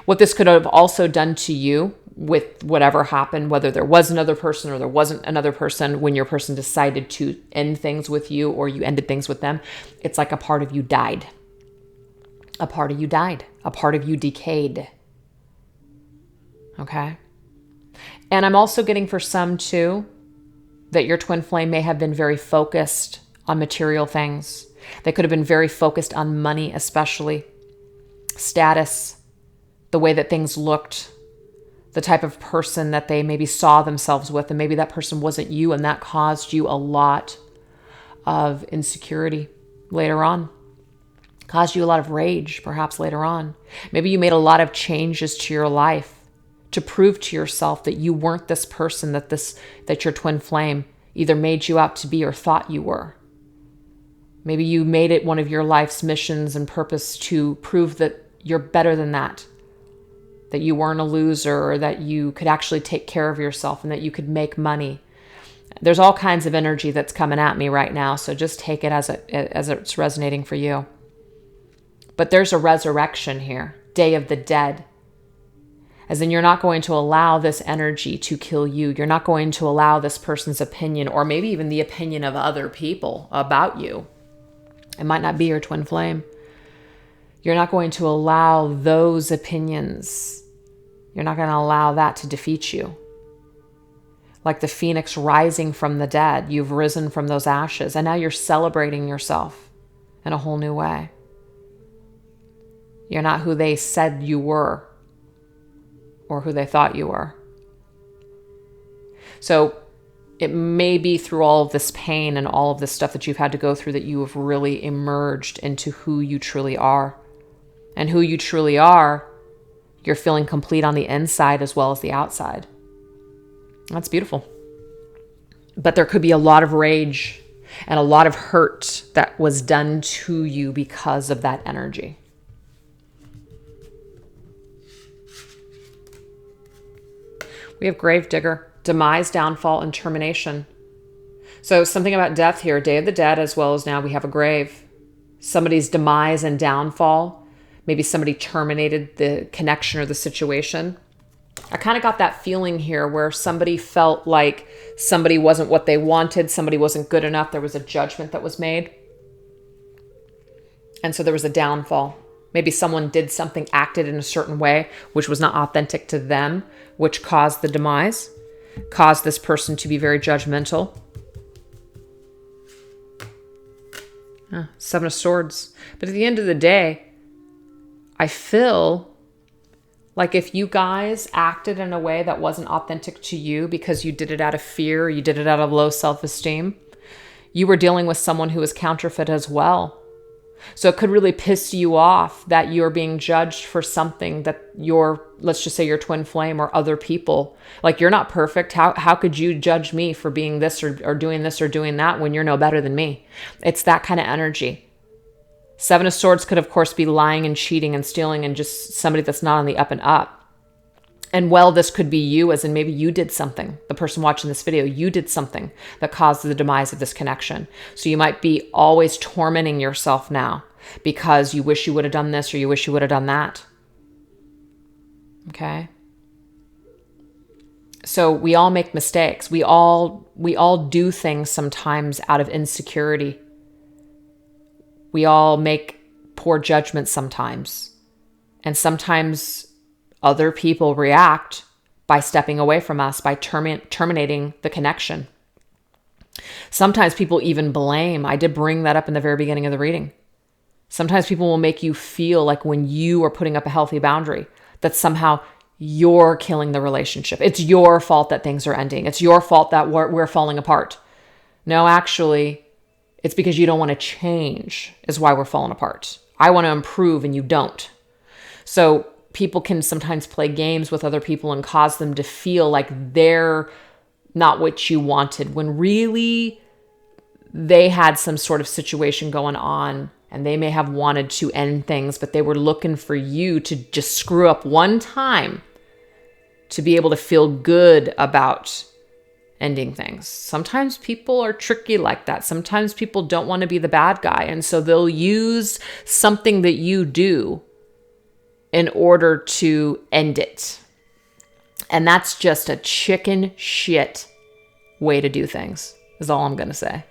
What this could have also done to you with whatever happened, whether there was another person or there wasn't another person, when your person decided to end things with you or you ended things with them, it's like a part of you died. A part of you died. A part of you decayed. Okay? And I'm also getting for some too, that your twin flame may have been very focused on material things. They could have been very focused on money, especially status, the way that things looked, the type of person that they maybe saw themselves with, and maybe that person wasn't you, and that caused you a lot of insecurity later on. Caused you a lot of rage, perhaps later on. Maybe you made a lot of changes to your life to prove to yourself that you weren't this person that your twin flame either made you out to be or thought you were. Maybe you made it one of your life's missions and purpose to prove that you're better than that you weren't a loser, or that you could actually take care of yourself and that you could make money. There's all kinds of energy that's coming at me right now, so just take it as it's resonating for you. But there's a resurrection here, Day of the Dead. As in, you're not going to allow this energy to kill you. You're not going to allow this person's opinion, or maybe even the opinion of other people about you. It might not be your twin flame. You're not going to allow those opinions. You're not going to allow that to defeat you. Like the phoenix rising from the dead, you've risen from those ashes, and now you're celebrating yourself in a whole new way. You're not who they said you were or who they thought you were. So it may be through all of this pain and all of this stuff that you've had to go through that you have really emerged into who you truly are. And who you truly are, you're feeling complete on the inside as well as the outside. That's beautiful. But there could be a lot of rage and a lot of hurt that was done to you because of that energy. We have Gravedigger, demise, downfall, and termination. So something about death here, Day of the Dead, as well as now we have a grave. Somebody's demise and downfall. Maybe somebody terminated the connection or the situation. I kind of got that feeling here where somebody felt like somebody wasn't what they wanted, somebody wasn't good enough, there was a judgment that was made. And so there was a downfall. Maybe someone did something, acted in a certain way, which was not authentic to them, which caused the demise, caused this person to be very judgmental. Seven of Swords. But at the end of the day, I feel like if you guys acted in a way that wasn't authentic to you because you did it out of fear, you did it out of low self-esteem, you were dealing with someone who was counterfeit as well. So it could really piss you off that you're being judged for something that let's just say your twin flame or other people, like you're not perfect. How could you judge me for being this or doing this or doing that when you're no better than me? It's that kind of energy. Seven of Swords could, of course, be lying and cheating and stealing and just somebody that's not on the up and up. And well, this could be you, as in maybe you did something. The person watching this video, you did something that caused the demise of this connection. So you might be always tormenting yourself now because you wish you would have done this or you wish you would have done that. Okay? So we all make mistakes. We all do things sometimes out of insecurity. We all make poor judgments sometimes. And sometimes other people react by stepping away from us, by terminating the connection. Sometimes people even blame. I did bring that up in the very beginning of the reading. Sometimes people will make you feel like when you are putting up a healthy boundary, that somehow you're killing the relationship. It's your fault that things are ending. It's your fault that we're falling apart. No, actually, it's because you don't want to change is why we're falling apart. I want to improve and you don't. So people can sometimes play games with other people and cause them to feel like they're not what you wanted when really they had some sort of situation going on and they may have wanted to end things, but they were looking for you to just screw up one time to be able to feel good about ending things. Sometimes people are tricky like that. Sometimes people don't want to be the bad guy. And so they'll use something that you do in order to end it. And that's just a chicken shit way to do things, is all I'm going to say.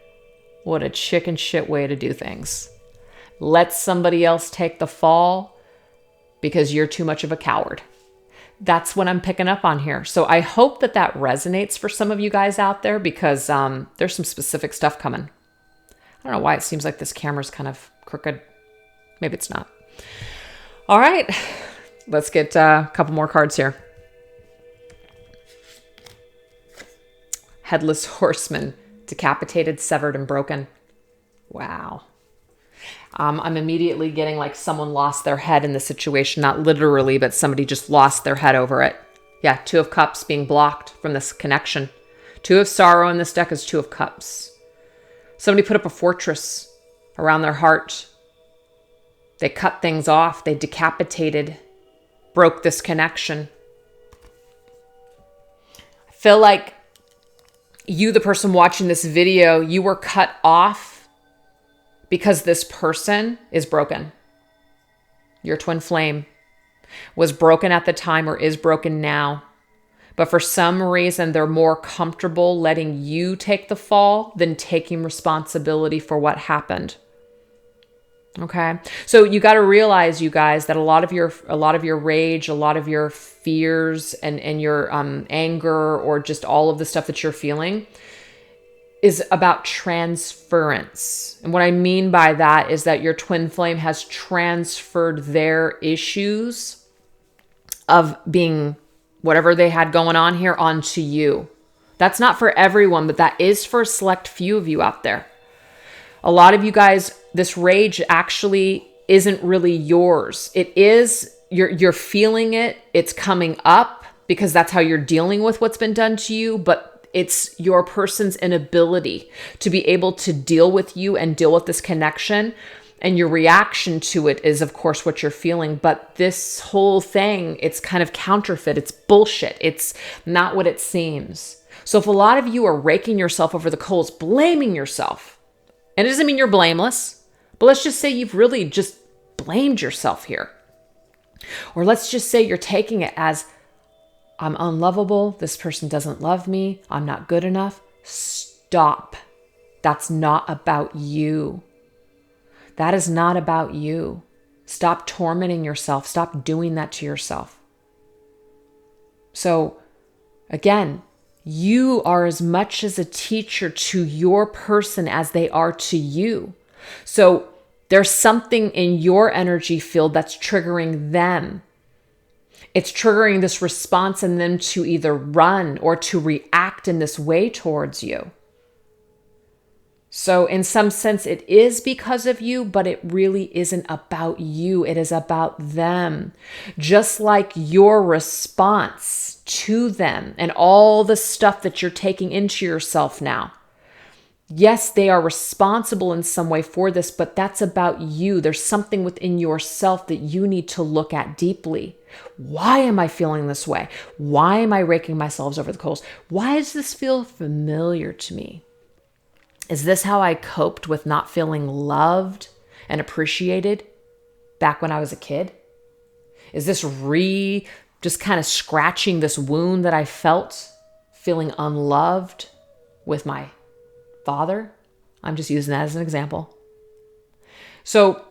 What a chicken shit way to do things. Let somebody else take the fall because you're too much of a coward. That's what I'm picking up on here. So I hope that that resonates for some of you guys out there because there's some specific stuff coming. I don't know why it seems like this camera's kind of crooked. Maybe it's not. All right, let's get a couple more cards here. Headless Horseman, decapitated, severed, and broken. Wow. I'm immediately getting like someone lost their head in the situation, not literally, but somebody just lost their head over it. Yeah, Two of Cups being blocked from this connection. Two of Sorrow in this deck is Two of Cups. Somebody put up a fortress around their heart. They cut things off. They decapitated, broke this connection. I feel like you, the person watching this video, you were cut off because this person is broken. Your twin flame was broken at the time or is broken now. But for some reason, they're more comfortable letting you take the fall than taking responsibility for what happened. Okay. So you got to realize, you guys, that a lot of your rage, a lot of your fears and your anger, or just all of the stuff that you're feeling is about transference. And what I mean by that is that your twin flame has transferred their issues of being whatever they had going on here onto you. That's not for everyone, but that is for a select few of you out there. A lot of you guys, this rage actually isn't really yours. It is, you're feeling it. It's coming up because that's how you're dealing with what's been done to you. But it's your person's inability to be able to deal with you and deal with this connection. And your reaction to it is, of course, what you're feeling. But this whole thing, it's kind of counterfeit. It's bullshit. It's not what it seems. So if a lot of you are raking yourself over the coals, blaming yourself, and it doesn't mean you're blameless, but let's just say you've really just blamed yourself here. Or let's just say you're taking it as, I'm unlovable. This person doesn't love me. I'm not good enough. Stop. That's not about you. That is not about you. Stop tormenting yourself. Stop doing that to yourself. So again, you are as much as a teacher to your person as they are to you. So there's something in your energy field that's triggering them. It's triggering this response in them to either run or to react in this way towards you. So in some sense, it is because of you, but it really isn't about you. It is about them. Just like your response to them and all the stuff that you're taking into yourself now. Yes, they are responsible in some way for this, but that's about you. There's something within yourself that you need to look at deeply. Why am I feeling this way? Why am I raking myself over the coals? Why does this feel familiar to me? Is this how I coped with not feeling loved and appreciated back when I was a kid? Is this just kind of scratching this wound that I felt, feeling unloved with my father? I'm just using that as an example. So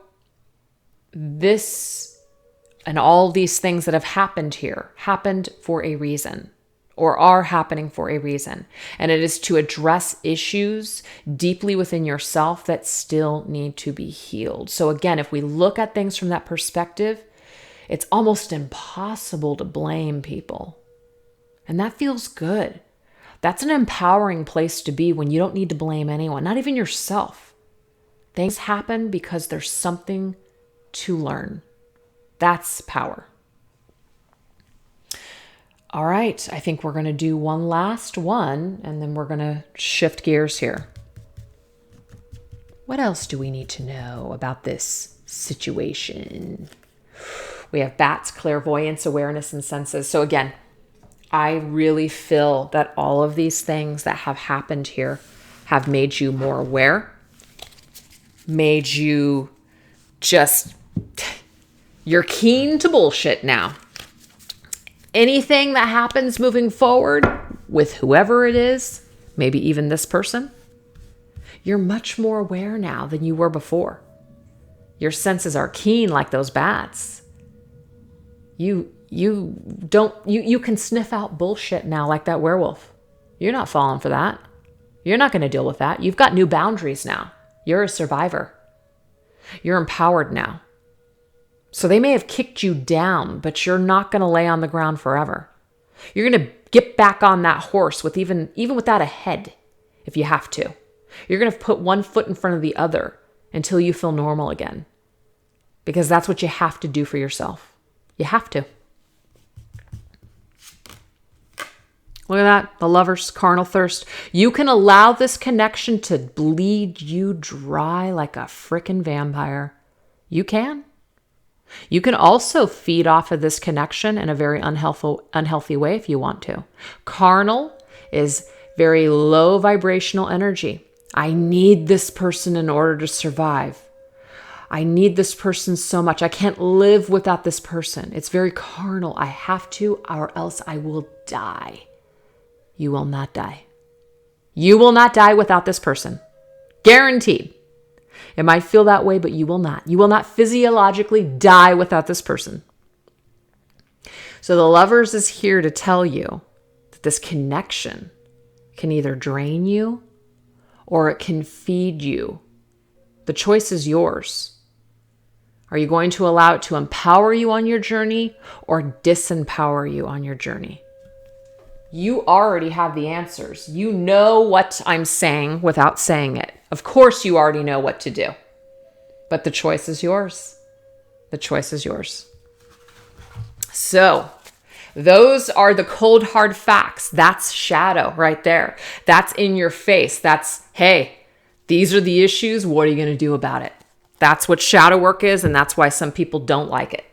this and all these things that have happened here happened for a reason, or are happening for a reason. And it is to address issues deeply within yourself that still need to be healed. So again, if we look at things from that perspective, it's almost impossible to blame people. And that feels good. That's an empowering place to be when you don't need to blame anyone, not even yourself. Things happen because there's something to learn. That's power. All right, I think we're going to do one last one, and then we're going to shift gears here. What else do we need to know about this situation? We have bats, clairvoyance, awareness, and senses. So again, I really feel that all of these things that have happened here have made you more aware, made you you're keen to bullshit now. Anything that happens moving forward with whoever it is, maybe even this person, you're much more aware now than you were before. Your senses are keen like those bats. You can sniff out bullshit now like that werewolf. You're not falling for that. You're not going to deal with that. You've got new boundaries now. You're a survivor. You're empowered now. So they may have kicked you down, but you're not going to lay on the ground forever. You're going to get back on that horse with even without a head, if you have to. You're going to put one foot in front of the other until you feel normal again. Because that's what you have to do for yourself. You have to. Look at that. The lover's carnal thirst. You can allow this connection to bleed you dry like a frickin' vampire. You can. You can also feed off of this connection in a very unhealthy way if you want to. Carnal is very low vibrational energy. I need this person in order to survive. I need this person so much. I can't live without this person. It's very carnal. I have to, or else I will die. You will not die. You will not die without this person. Guaranteed. It might feel that way, but you will not. You will not physiologically die without this person. So the lovers is here to tell you that this connection can either drain you or it can feed you. The choice is yours. Are you going to allow it to empower you on your journey or disempower you on your journey? You already have the answers. You know what I'm saying without saying it. Of course, you already know what to do. But the choice is yours. The choice is yours. So, those are the cold, hard facts. That's shadow right there. That's in your face. That's, hey, these are the issues. What are you going to do about it? That's what shadow work is, and that's why some people don't like it.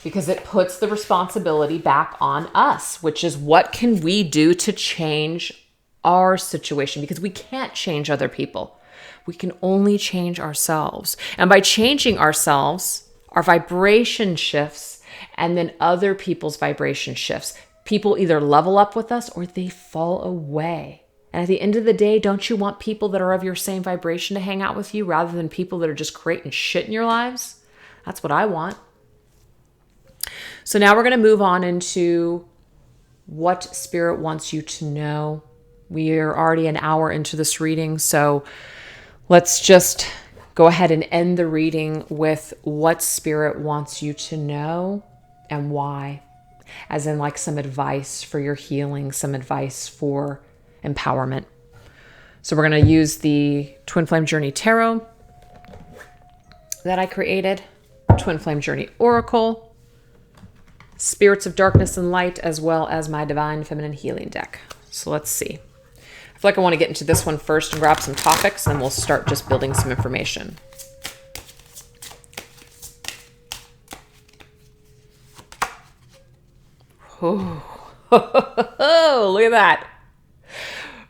Because it puts the responsibility back on us, which is what can we do to change our situation? Because we can't change other people. We can only change ourselves. And by changing ourselves, our vibration shifts, and then other people's vibration shifts. People either level up with us or they fall away. And at the end of the day, don't you want people that are of your same vibration to hang out with you rather than people that are just creating shit in your lives? That's what I want. So now we're going to move on into what Spirit wants you to know. We are already an hour into this reading, so let's just go ahead and end the reading with what Spirit wants you to know and why. As in like some advice for your healing, some advice for empowerment. So we're going to use the Twin Flame Journey Tarot that I created, Twin Flame Journey Oracle, Spirits of Darkness and Light, as well as my Divine Feminine Healing deck. So let's see. I feel like I want to get into this one first and grab some topics, and then we'll start just building some information. Oh, look at that.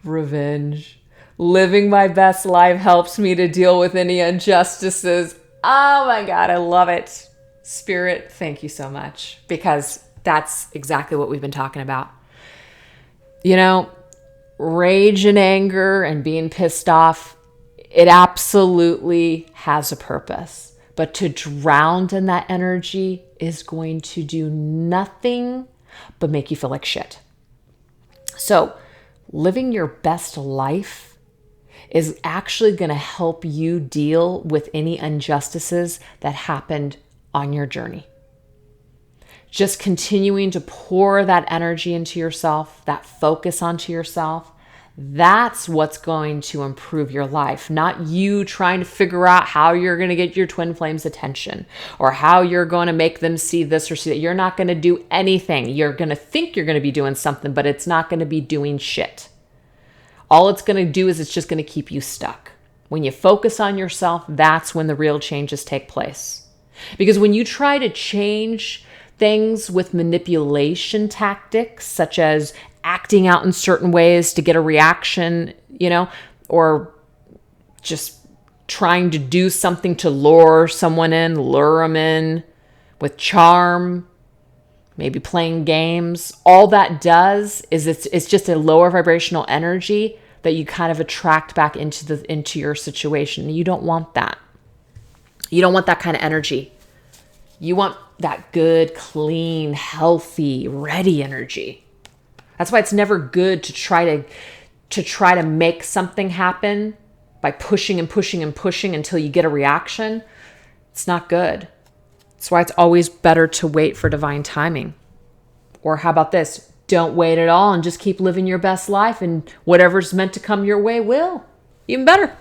Revenge. Living my best life helps me to deal with any injustices. Oh my God, I love it. Spirit, thank you so much, because that's exactly what we've been talking about. You know, rage and anger and being pissed off, it absolutely has a purpose. But to drown in that energy is going to do nothing but make you feel like shit. So living your best life is actually going to help you deal with any injustices that happened on your journey. Just continuing to pour that energy into yourself, that focus onto yourself, that's what's going to improve your life. Not you trying to figure out how you're going to get your twin flames' attention or how you're going to make them see this or see that. You're not going to do anything. You're going to think you're going to be doing something, but it's not going to be doing shit. All it's going to do is it's just going to keep you stuck. When you focus on yourself, that's when the real changes take place. Because when you try to change things with manipulation tactics, such as acting out in certain ways to get a reaction, or just trying to do something to lure someone in, lure them in with charm, maybe playing games, all that does is it's just a lower vibrational energy that you kind of attract back into your situation. You don't want that. You don't want that kind of energy. You want that good, clean, healthy, ready energy. That's why it's never good to try to make something happen by pushing and pushing and pushing until you get a reaction. It's not good. That's why it's always better to wait for divine timing. Or how about this? Don't wait at all and just keep living your best life, and whatever's meant to come your way will. Even better.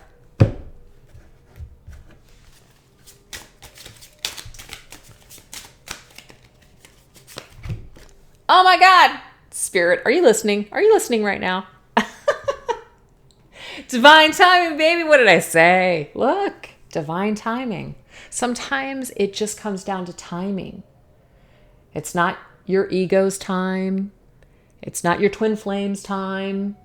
Oh my God. Spirit, are you listening? Are you listening right now? Divine timing, baby. What did I say? Look, divine timing. Sometimes it just comes down to timing. It's not your ego's time. It's not your twin flames time.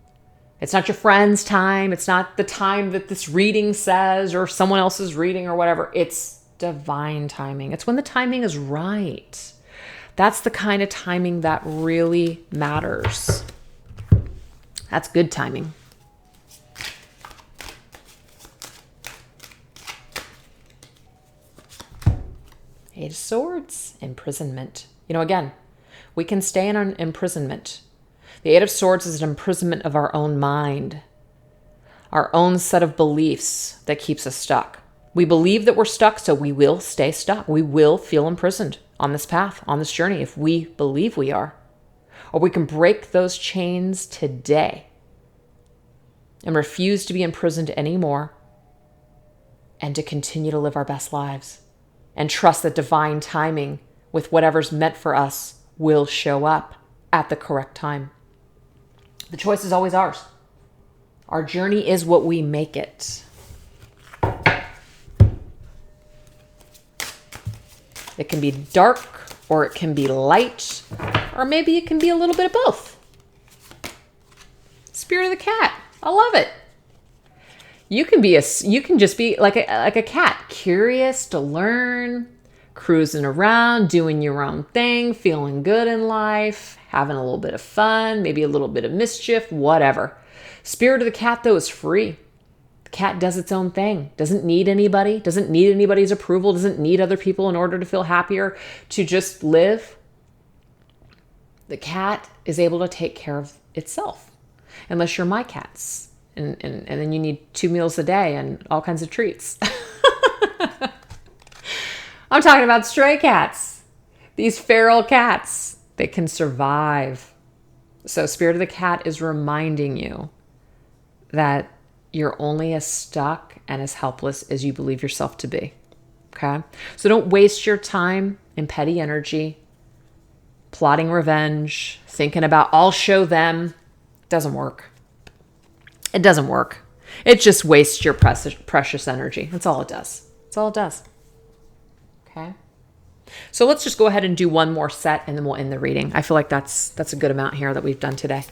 It's not your friend's time. It's not the time that this reading says or someone else's reading or whatever. It's divine timing. It's when the timing is right. That's the kind of timing that really matters. That's good timing. Eight of Swords, imprisonment. Again, we can stay in an imprisonment. The Eight of Swords is an imprisonment of our own mind, our own set of beliefs that keeps us stuck. We believe that we're stuck, so we will stay stuck. We will feel imprisoned on this path, on this journey, if we believe we are. Or we can break those chains today and refuse to be imprisoned anymore and to continue to live our best lives and trust that divine timing with whatever's meant for us will show up at the correct time. The choice is always ours. Our journey is what we make it. It can be dark, or it can be light, or maybe it can be a little bit of both. Spirit of the cat. I love it. You can just be like a cat, curious to learn, cruising around, doing your own thing, feeling good in life, having a little bit of fun, maybe a little bit of mischief, whatever. Spirit of the cat, though, is free. The cat does its own thing, doesn't need anybody, doesn't need anybody's approval, doesn't need other people in order to feel happier, to just live. The cat is able to take care of itself, unless you're my cats. And then you need 2 meals a day and all kinds of treats. I'm talking about stray cats. These feral cats, they can survive. So Spirit of the Cat is reminding you that you're only as stuck and as helpless as you believe yourself to be. Okay? So don't waste your time in petty energy, plotting revenge, thinking about, I'll show them. Doesn't work. It doesn't work. It just wastes your precious energy. That's all it does. That's all it does. Okay. So let's just go ahead and do one more set and then we'll end the reading. I feel like that's a good amount here that we've done today.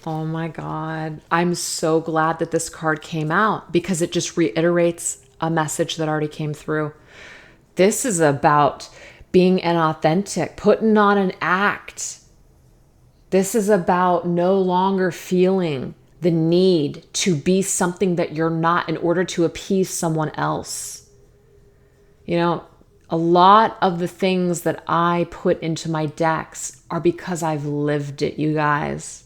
Oh my God. I'm so glad that this card came out because it just reiterates a message that already came through. This is about being inauthentic, putting on an act. This is about no longer feeling the need to be something that you're not in order to appease someone else. You know, a lot of the things that I put into my decks are because I've lived it, you guys.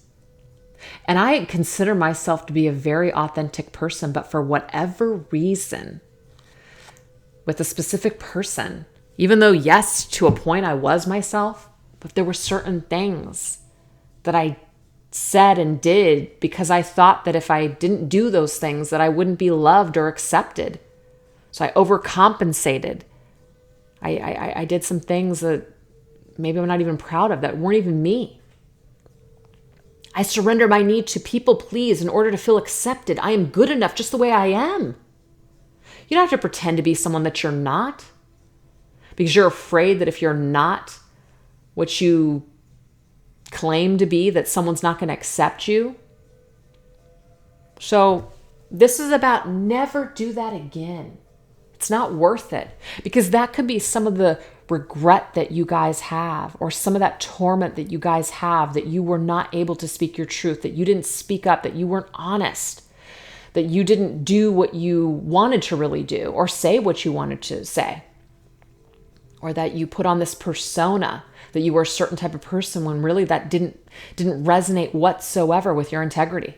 And I consider myself to be a very authentic person, but for whatever reason, with a specific person, even though, yes, to a point I was myself, but there were certain things that I said and did because I thought that if I didn't do those things that I wouldn't be loved or accepted. So I overcompensated. I did some things that maybe I'm not even proud of, that weren't even me. I surrender my need to people please in order to feel accepted. I am good enough just the way I am. You don't have to pretend to be someone that you're not, because you're afraid that if you're not what you claim to be, that someone's not going to accept you. So this is about never do that again. It's not worth it, because that could be some of the regret that you guys have, or some of that torment that you guys have, that you were not able to speak your truth, that you didn't speak up, that you weren't honest, that you didn't do what you wanted to really do or say what you wanted to say, or that you put on this persona that you were a certain type of person when really that didn't resonate whatsoever with your integrity.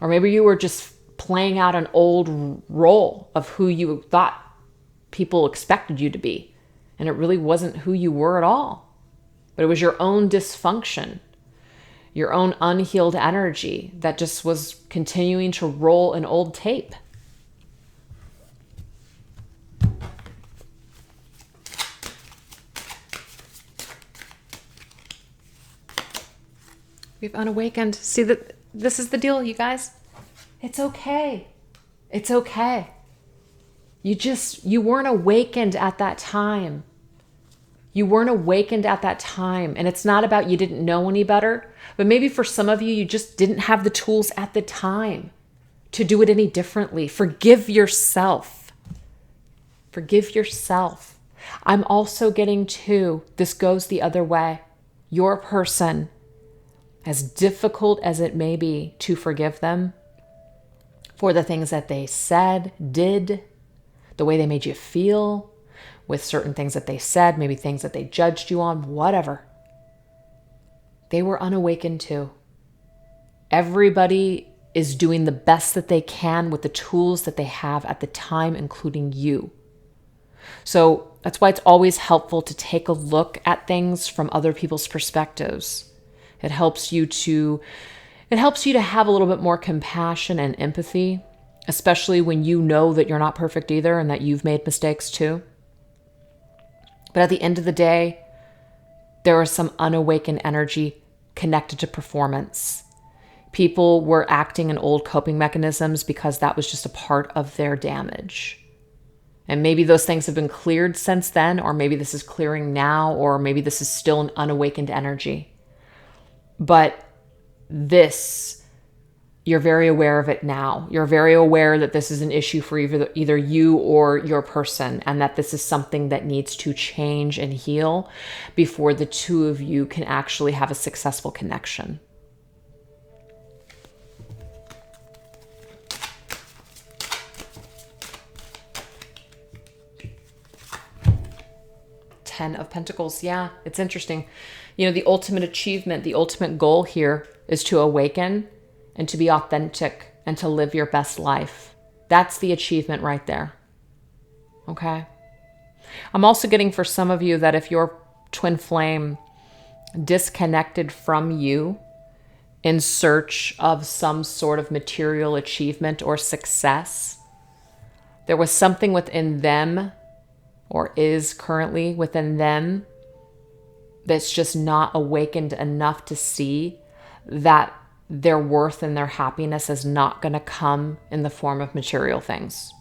Or maybe you were just playing out an old role of who you thought people expected you to be, and it really wasn't who you were at all. But it was your own dysfunction, your own unhealed energy that just was continuing to roll an old tape. We've unawakened. See, that this is the deal, you guys. It's okay. It's okay. You weren't awakened at that time. You weren't awakened at that time. And it's not about you didn't know any better, but maybe for some of you, you just didn't have the tools at the time to do it any differently. Forgive yourself. Forgive yourself. I'm also getting to, this goes the other way. Your person, as difficult as it may be to forgive them for the things that they said, did, the way they made you feel, with certain things that they said, maybe things that they judged you on, whatever. They were unawakened too. Everybody is doing the best that they can with the tools that they have at the time, including you. So that's why it's always helpful to take a look at things from other people's perspectives. It helps you to have a little bit more compassion and empathy, especially when you know that you're not perfect either and that you've made mistakes too. But at the end of the day, there was some unawakened energy connected to performance. People were acting in old coping mechanisms because that was just a part of their damage. And maybe those things have been cleared since then, or maybe this is clearing now, or maybe this is still an unawakened energy. But this, you're very aware of it now. You're very aware that this is an issue for either you or your person, and that this is something that needs to change and heal before the two of you can actually have a successful connection. Ten of Pentacles. Yeah, it's interesting. You know, the ultimate achievement, the ultimate goal here is to awaken and to be authentic and to live your best life. That's the achievement right there. Okay? I'm also getting for some of you that if your twin flame disconnected from you in search of some sort of material achievement or success, there was something within them, or is currently within them, that's just not awakened enough to see that their worth and their happiness is not going to come in the form of material things.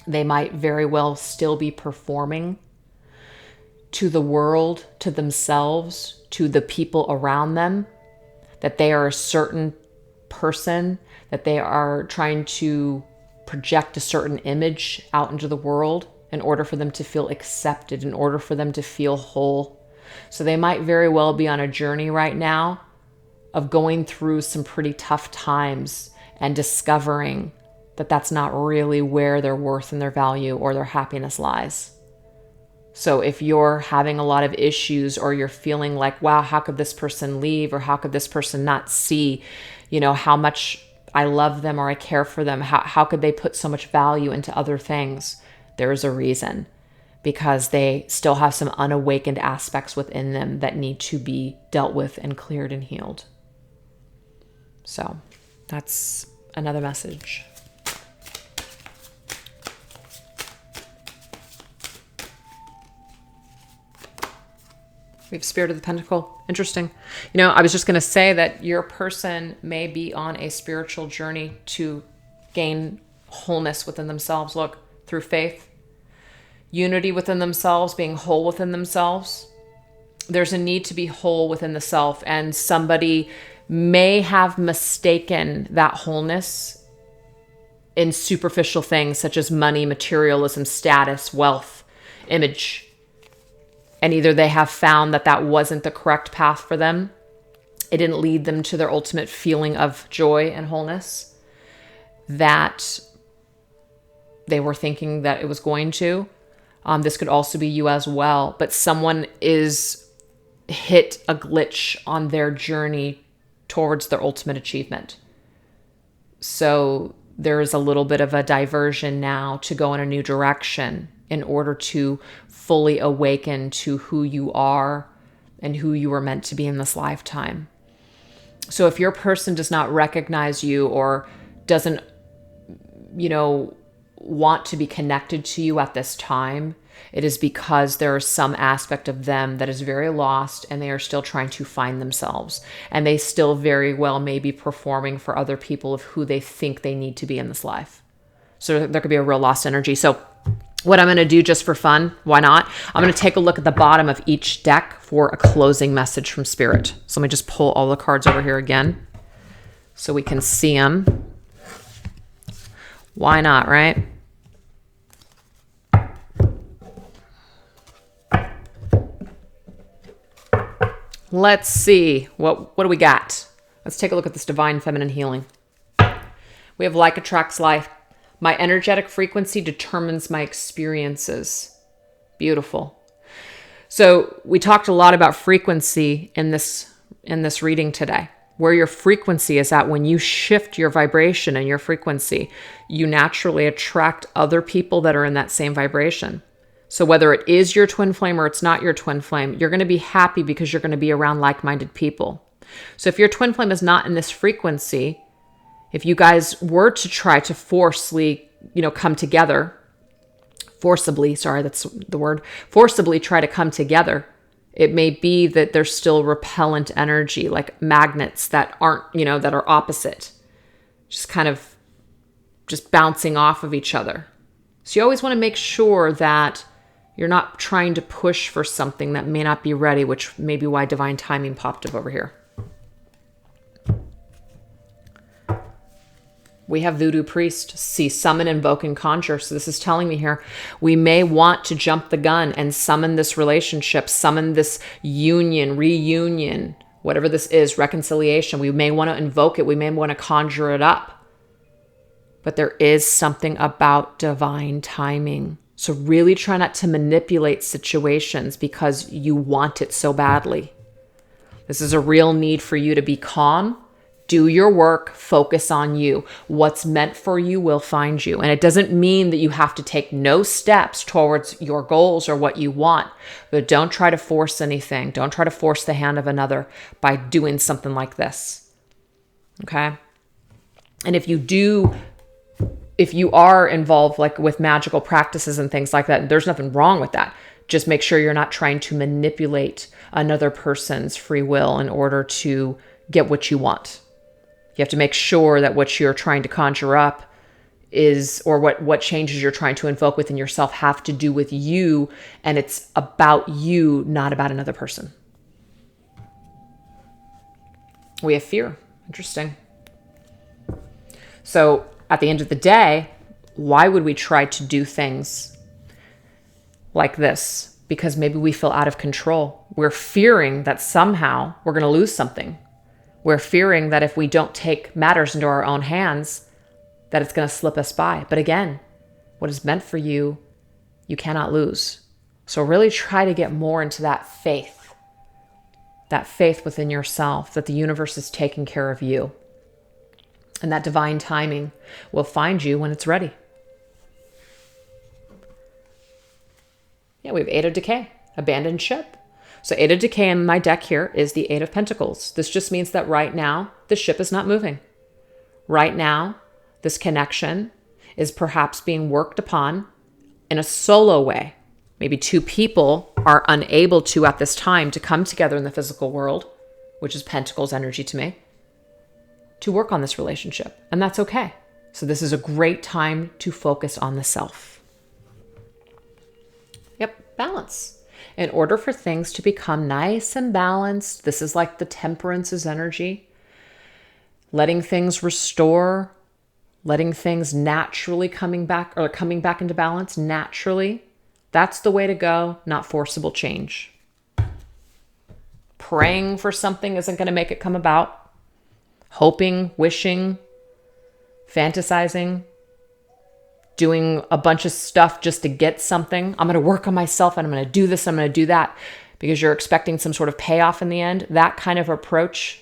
They might very well still be performing to the world, to themselves, to the people around them, that they are a certain person, that they are trying to project a certain image out into the world in order for them to feel accepted, in order for them to feel whole. So they might very well be on a journey right now of going through some pretty tough times and discovering that that's not really where their worth and their value or their happiness lies. So if you're having a lot of issues, or you're feeling like, wow, how could this person leave? Or how could this person not see, how much I love them or I care for them? How could they put so much value into other things? There's a reason, because they still have some unawakened aspects within them that need to be dealt with and cleared and healed. So that's another message. We have Spirit of the Pentacle. Interesting. I was just going to say that your person may be on a spiritual journey to gain wholeness within themselves. Look, through faith, unity within themselves, being whole within themselves. There's a need to be whole within the self, and somebody may have mistaken that wholeness in superficial things such as money, materialism, status, wealth, image. And either they have found that that wasn't the correct path for them. It didn't lead them to their ultimate feeling of joy and wholeness that they were thinking that it was going to. This could also be you as well. But someone is hit a glitch on their journey towards their ultimate achievement. So there is a little bit of a diversion now to go in a new direction in order to fully awaken to who you are and who you were meant to be in this lifetime. So if your person does not recognize you or doesn't, want to be connected to you at this time, it is because there is some aspect of them that is very lost and they are still trying to find themselves. And they still very well may be performing for other people of who they think they need to be in this life. So there could be a real lost energy. So what I'm going to do just for fun, why not? I'm going to take a look at the bottom of each deck for a closing message from Spirit. So let me just pull all the cards over here again so we can see them. Why not, right? Let's see. What do we got? Let's take a look at this Divine Feminine Healing. We have like attracts like. My energetic frequency determines my experiences. Beautiful. So we talked a lot about frequency in this reading today. Where your frequency is at, when you shift your vibration and your frequency, you naturally attract other people that are in that same vibration. So whether it is your twin flame or it's not your twin flame, you're going to be happy because you're going to be around like-minded people. So if your twin flame is not in this frequency, if you guys were to try to forcibly come together, forcibly try to come together, it may be that there's still repellent energy, like magnets that aren't, that are opposite, just bouncing off of each other. So you always want to make sure that you're not trying to push for something that may not be ready, which may be why divine timing popped up over here. We have Voodoo Priest, see, summon, invoke, and conjure. So this is telling me here, we may want to jump the gun and summon this relationship, summon this union, reunion, whatever this is, reconciliation. We may want to invoke it. We may want to conjure it up. But there is something about divine timing. So really try not to manipulate situations because you want it so badly. This is a real need for you to be calm. Do your work, focus on you. What's meant for you will find you. And it doesn't mean that you have to take no steps towards your goals or what you want, but don't try to force anything. Don't try to force the hand of another by doing something like this. Okay? And if you are involved like with magical practices and things like that, there's nothing wrong with that. Just make sure you're not trying to manipulate another person's free will in order to get what you want. You have to make sure that what you're trying to conjure up is, or what changes you're trying to invoke within yourself have to do with you, and it's about you, not about another person. We have fear. Interesting. So at the end of the day, why would we try to do things like this? Because maybe we feel out of control. We're fearing that somehow we're going to lose something. We're fearing that if we don't take matters into our own hands, that it's going to slip us by. But again, what is meant for you, you cannot lose. So really try to get more into that faith within yourself, that the universe is taking care of you. And that divine timing will find you when it's ready. Yeah, we have Eight of Decay, abandoned ship. So Eight of Decay in my deck here is the Eight of Pentacles. This just means that right now, the ship is not moving. Right now, this connection is perhaps being worked upon in a solo way. Maybe two people are unable to, at this time, to come together in the physical world, which is Pentacles energy to me, to work on this relationship. And that's okay. So this is a great time to focus on the self. Yep, balance. In order for things to become nice and balanced, this is like the Temperance's energy. Letting things restore, letting things naturally coming back into balance naturally. That's the way to go, not forcible change. Praying for something isn't going to make it come about. Hoping, wishing, fantasizing, doing a bunch of stuff just to get something. I'm going to work on myself and I'm going to do this, I'm going to do that, because you're expecting some sort of payoff in the end. That kind of approach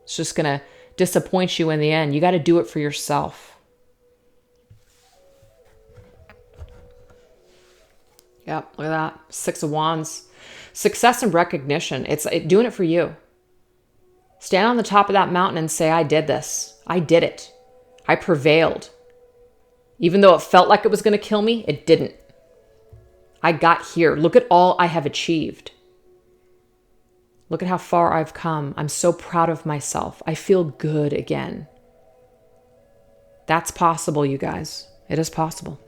is just going to disappoint you in the end. You got to do it for yourself. Yep, look at that. Six of Wands. Success and recognition. It's doing it for you. Stand on the top of that mountain and say, I did this. I did it. I prevailed. Even though it felt like it was going to kill me, it didn't. I got here. Look at all I have achieved. Look at how far I've come. I'm so proud of myself. I feel good again. That's possible, you guys. It is possible.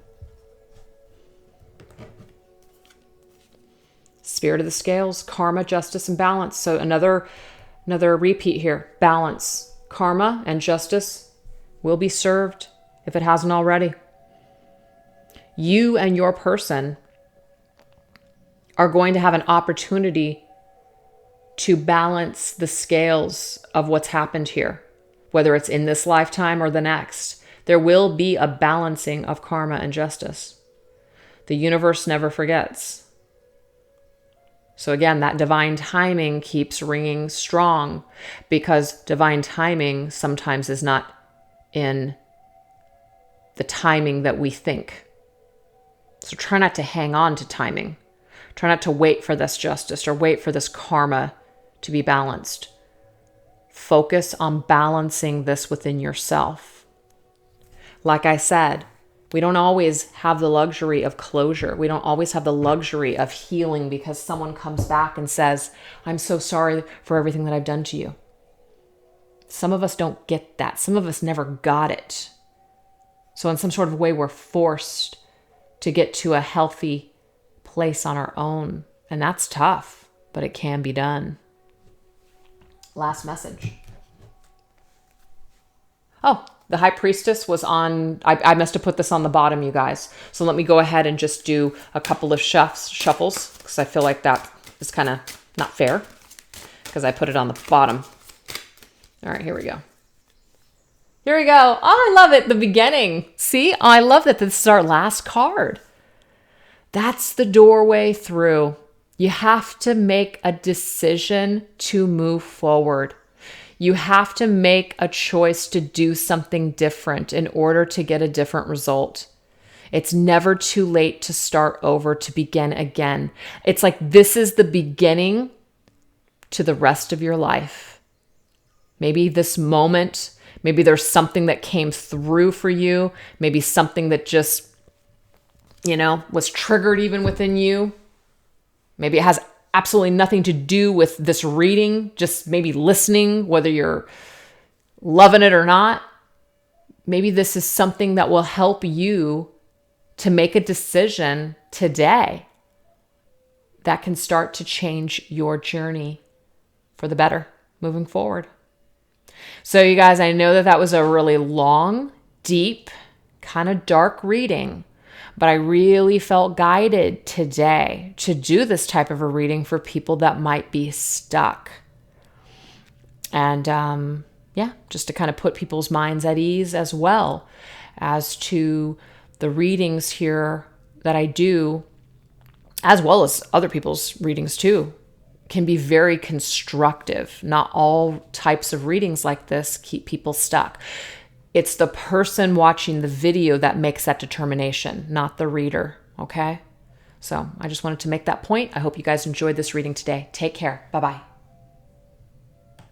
Spirit of the Scales, karma, justice, and balance. So another repeat here. Balance. Karma and justice will be served if it hasn't already. You and your person are going to have an opportunity to balance the scales of what's happened here, whether it's in this lifetime or the next. There will be a balancing of karma and justice. The universe never forgets. So again, that divine timing keeps ringing strong, because divine timing sometimes is not in the timing that we think. So try not to hang on to timing. Try not to wait for this justice or wait for this karma to be balanced. Focus on balancing this within yourself. Like I said, we don't always have the luxury of closure. We don't always have the luxury of healing because someone comes back and says, I'm so sorry for everything that I've done to you. Some of us don't get that. Some of us never got it. So in some sort of way, we're forced to get to a healthy place on our own. And that's tough, but it can be done. Last message. Oh, the High Priestess was on, I must have put this on the bottom, you guys. So let me go ahead and just do a couple of shuffles, because I feel like that is kind of not fair, because I put it on the bottom. All right, here we go. Here we go. Oh, I love it. The beginning. See, I love that this is our last card. That's the doorway through. You have to make a decision to move forward. You have to make a choice to do something different in order to get a different result. It's never too late to start over, to begin again. It's like this is the beginning to the rest of your life. Maybe this moment, maybe there's something that came through for you. Maybe something that just, was triggered even within you. Maybe it has absolutely nothing to do with this reading, just maybe listening, whether you're loving it or not. Maybe this is something that will help you to make a decision today that can start to change your journey for the better moving forward. So you guys, I know that that was a really long, deep, kind of dark reading, but I really felt guided today to do this type of a reading for people that might be stuck. And just to kind of put people's minds at ease as well as to the readings here that I do, as well as other people's readings too, can be very constructive. Not all types of readings like this keep people stuck. It's the person watching the video that makes that determination, not the reader, okay? So I just wanted to make that point. I hope you guys enjoyed this reading today. Take care. Bye-bye.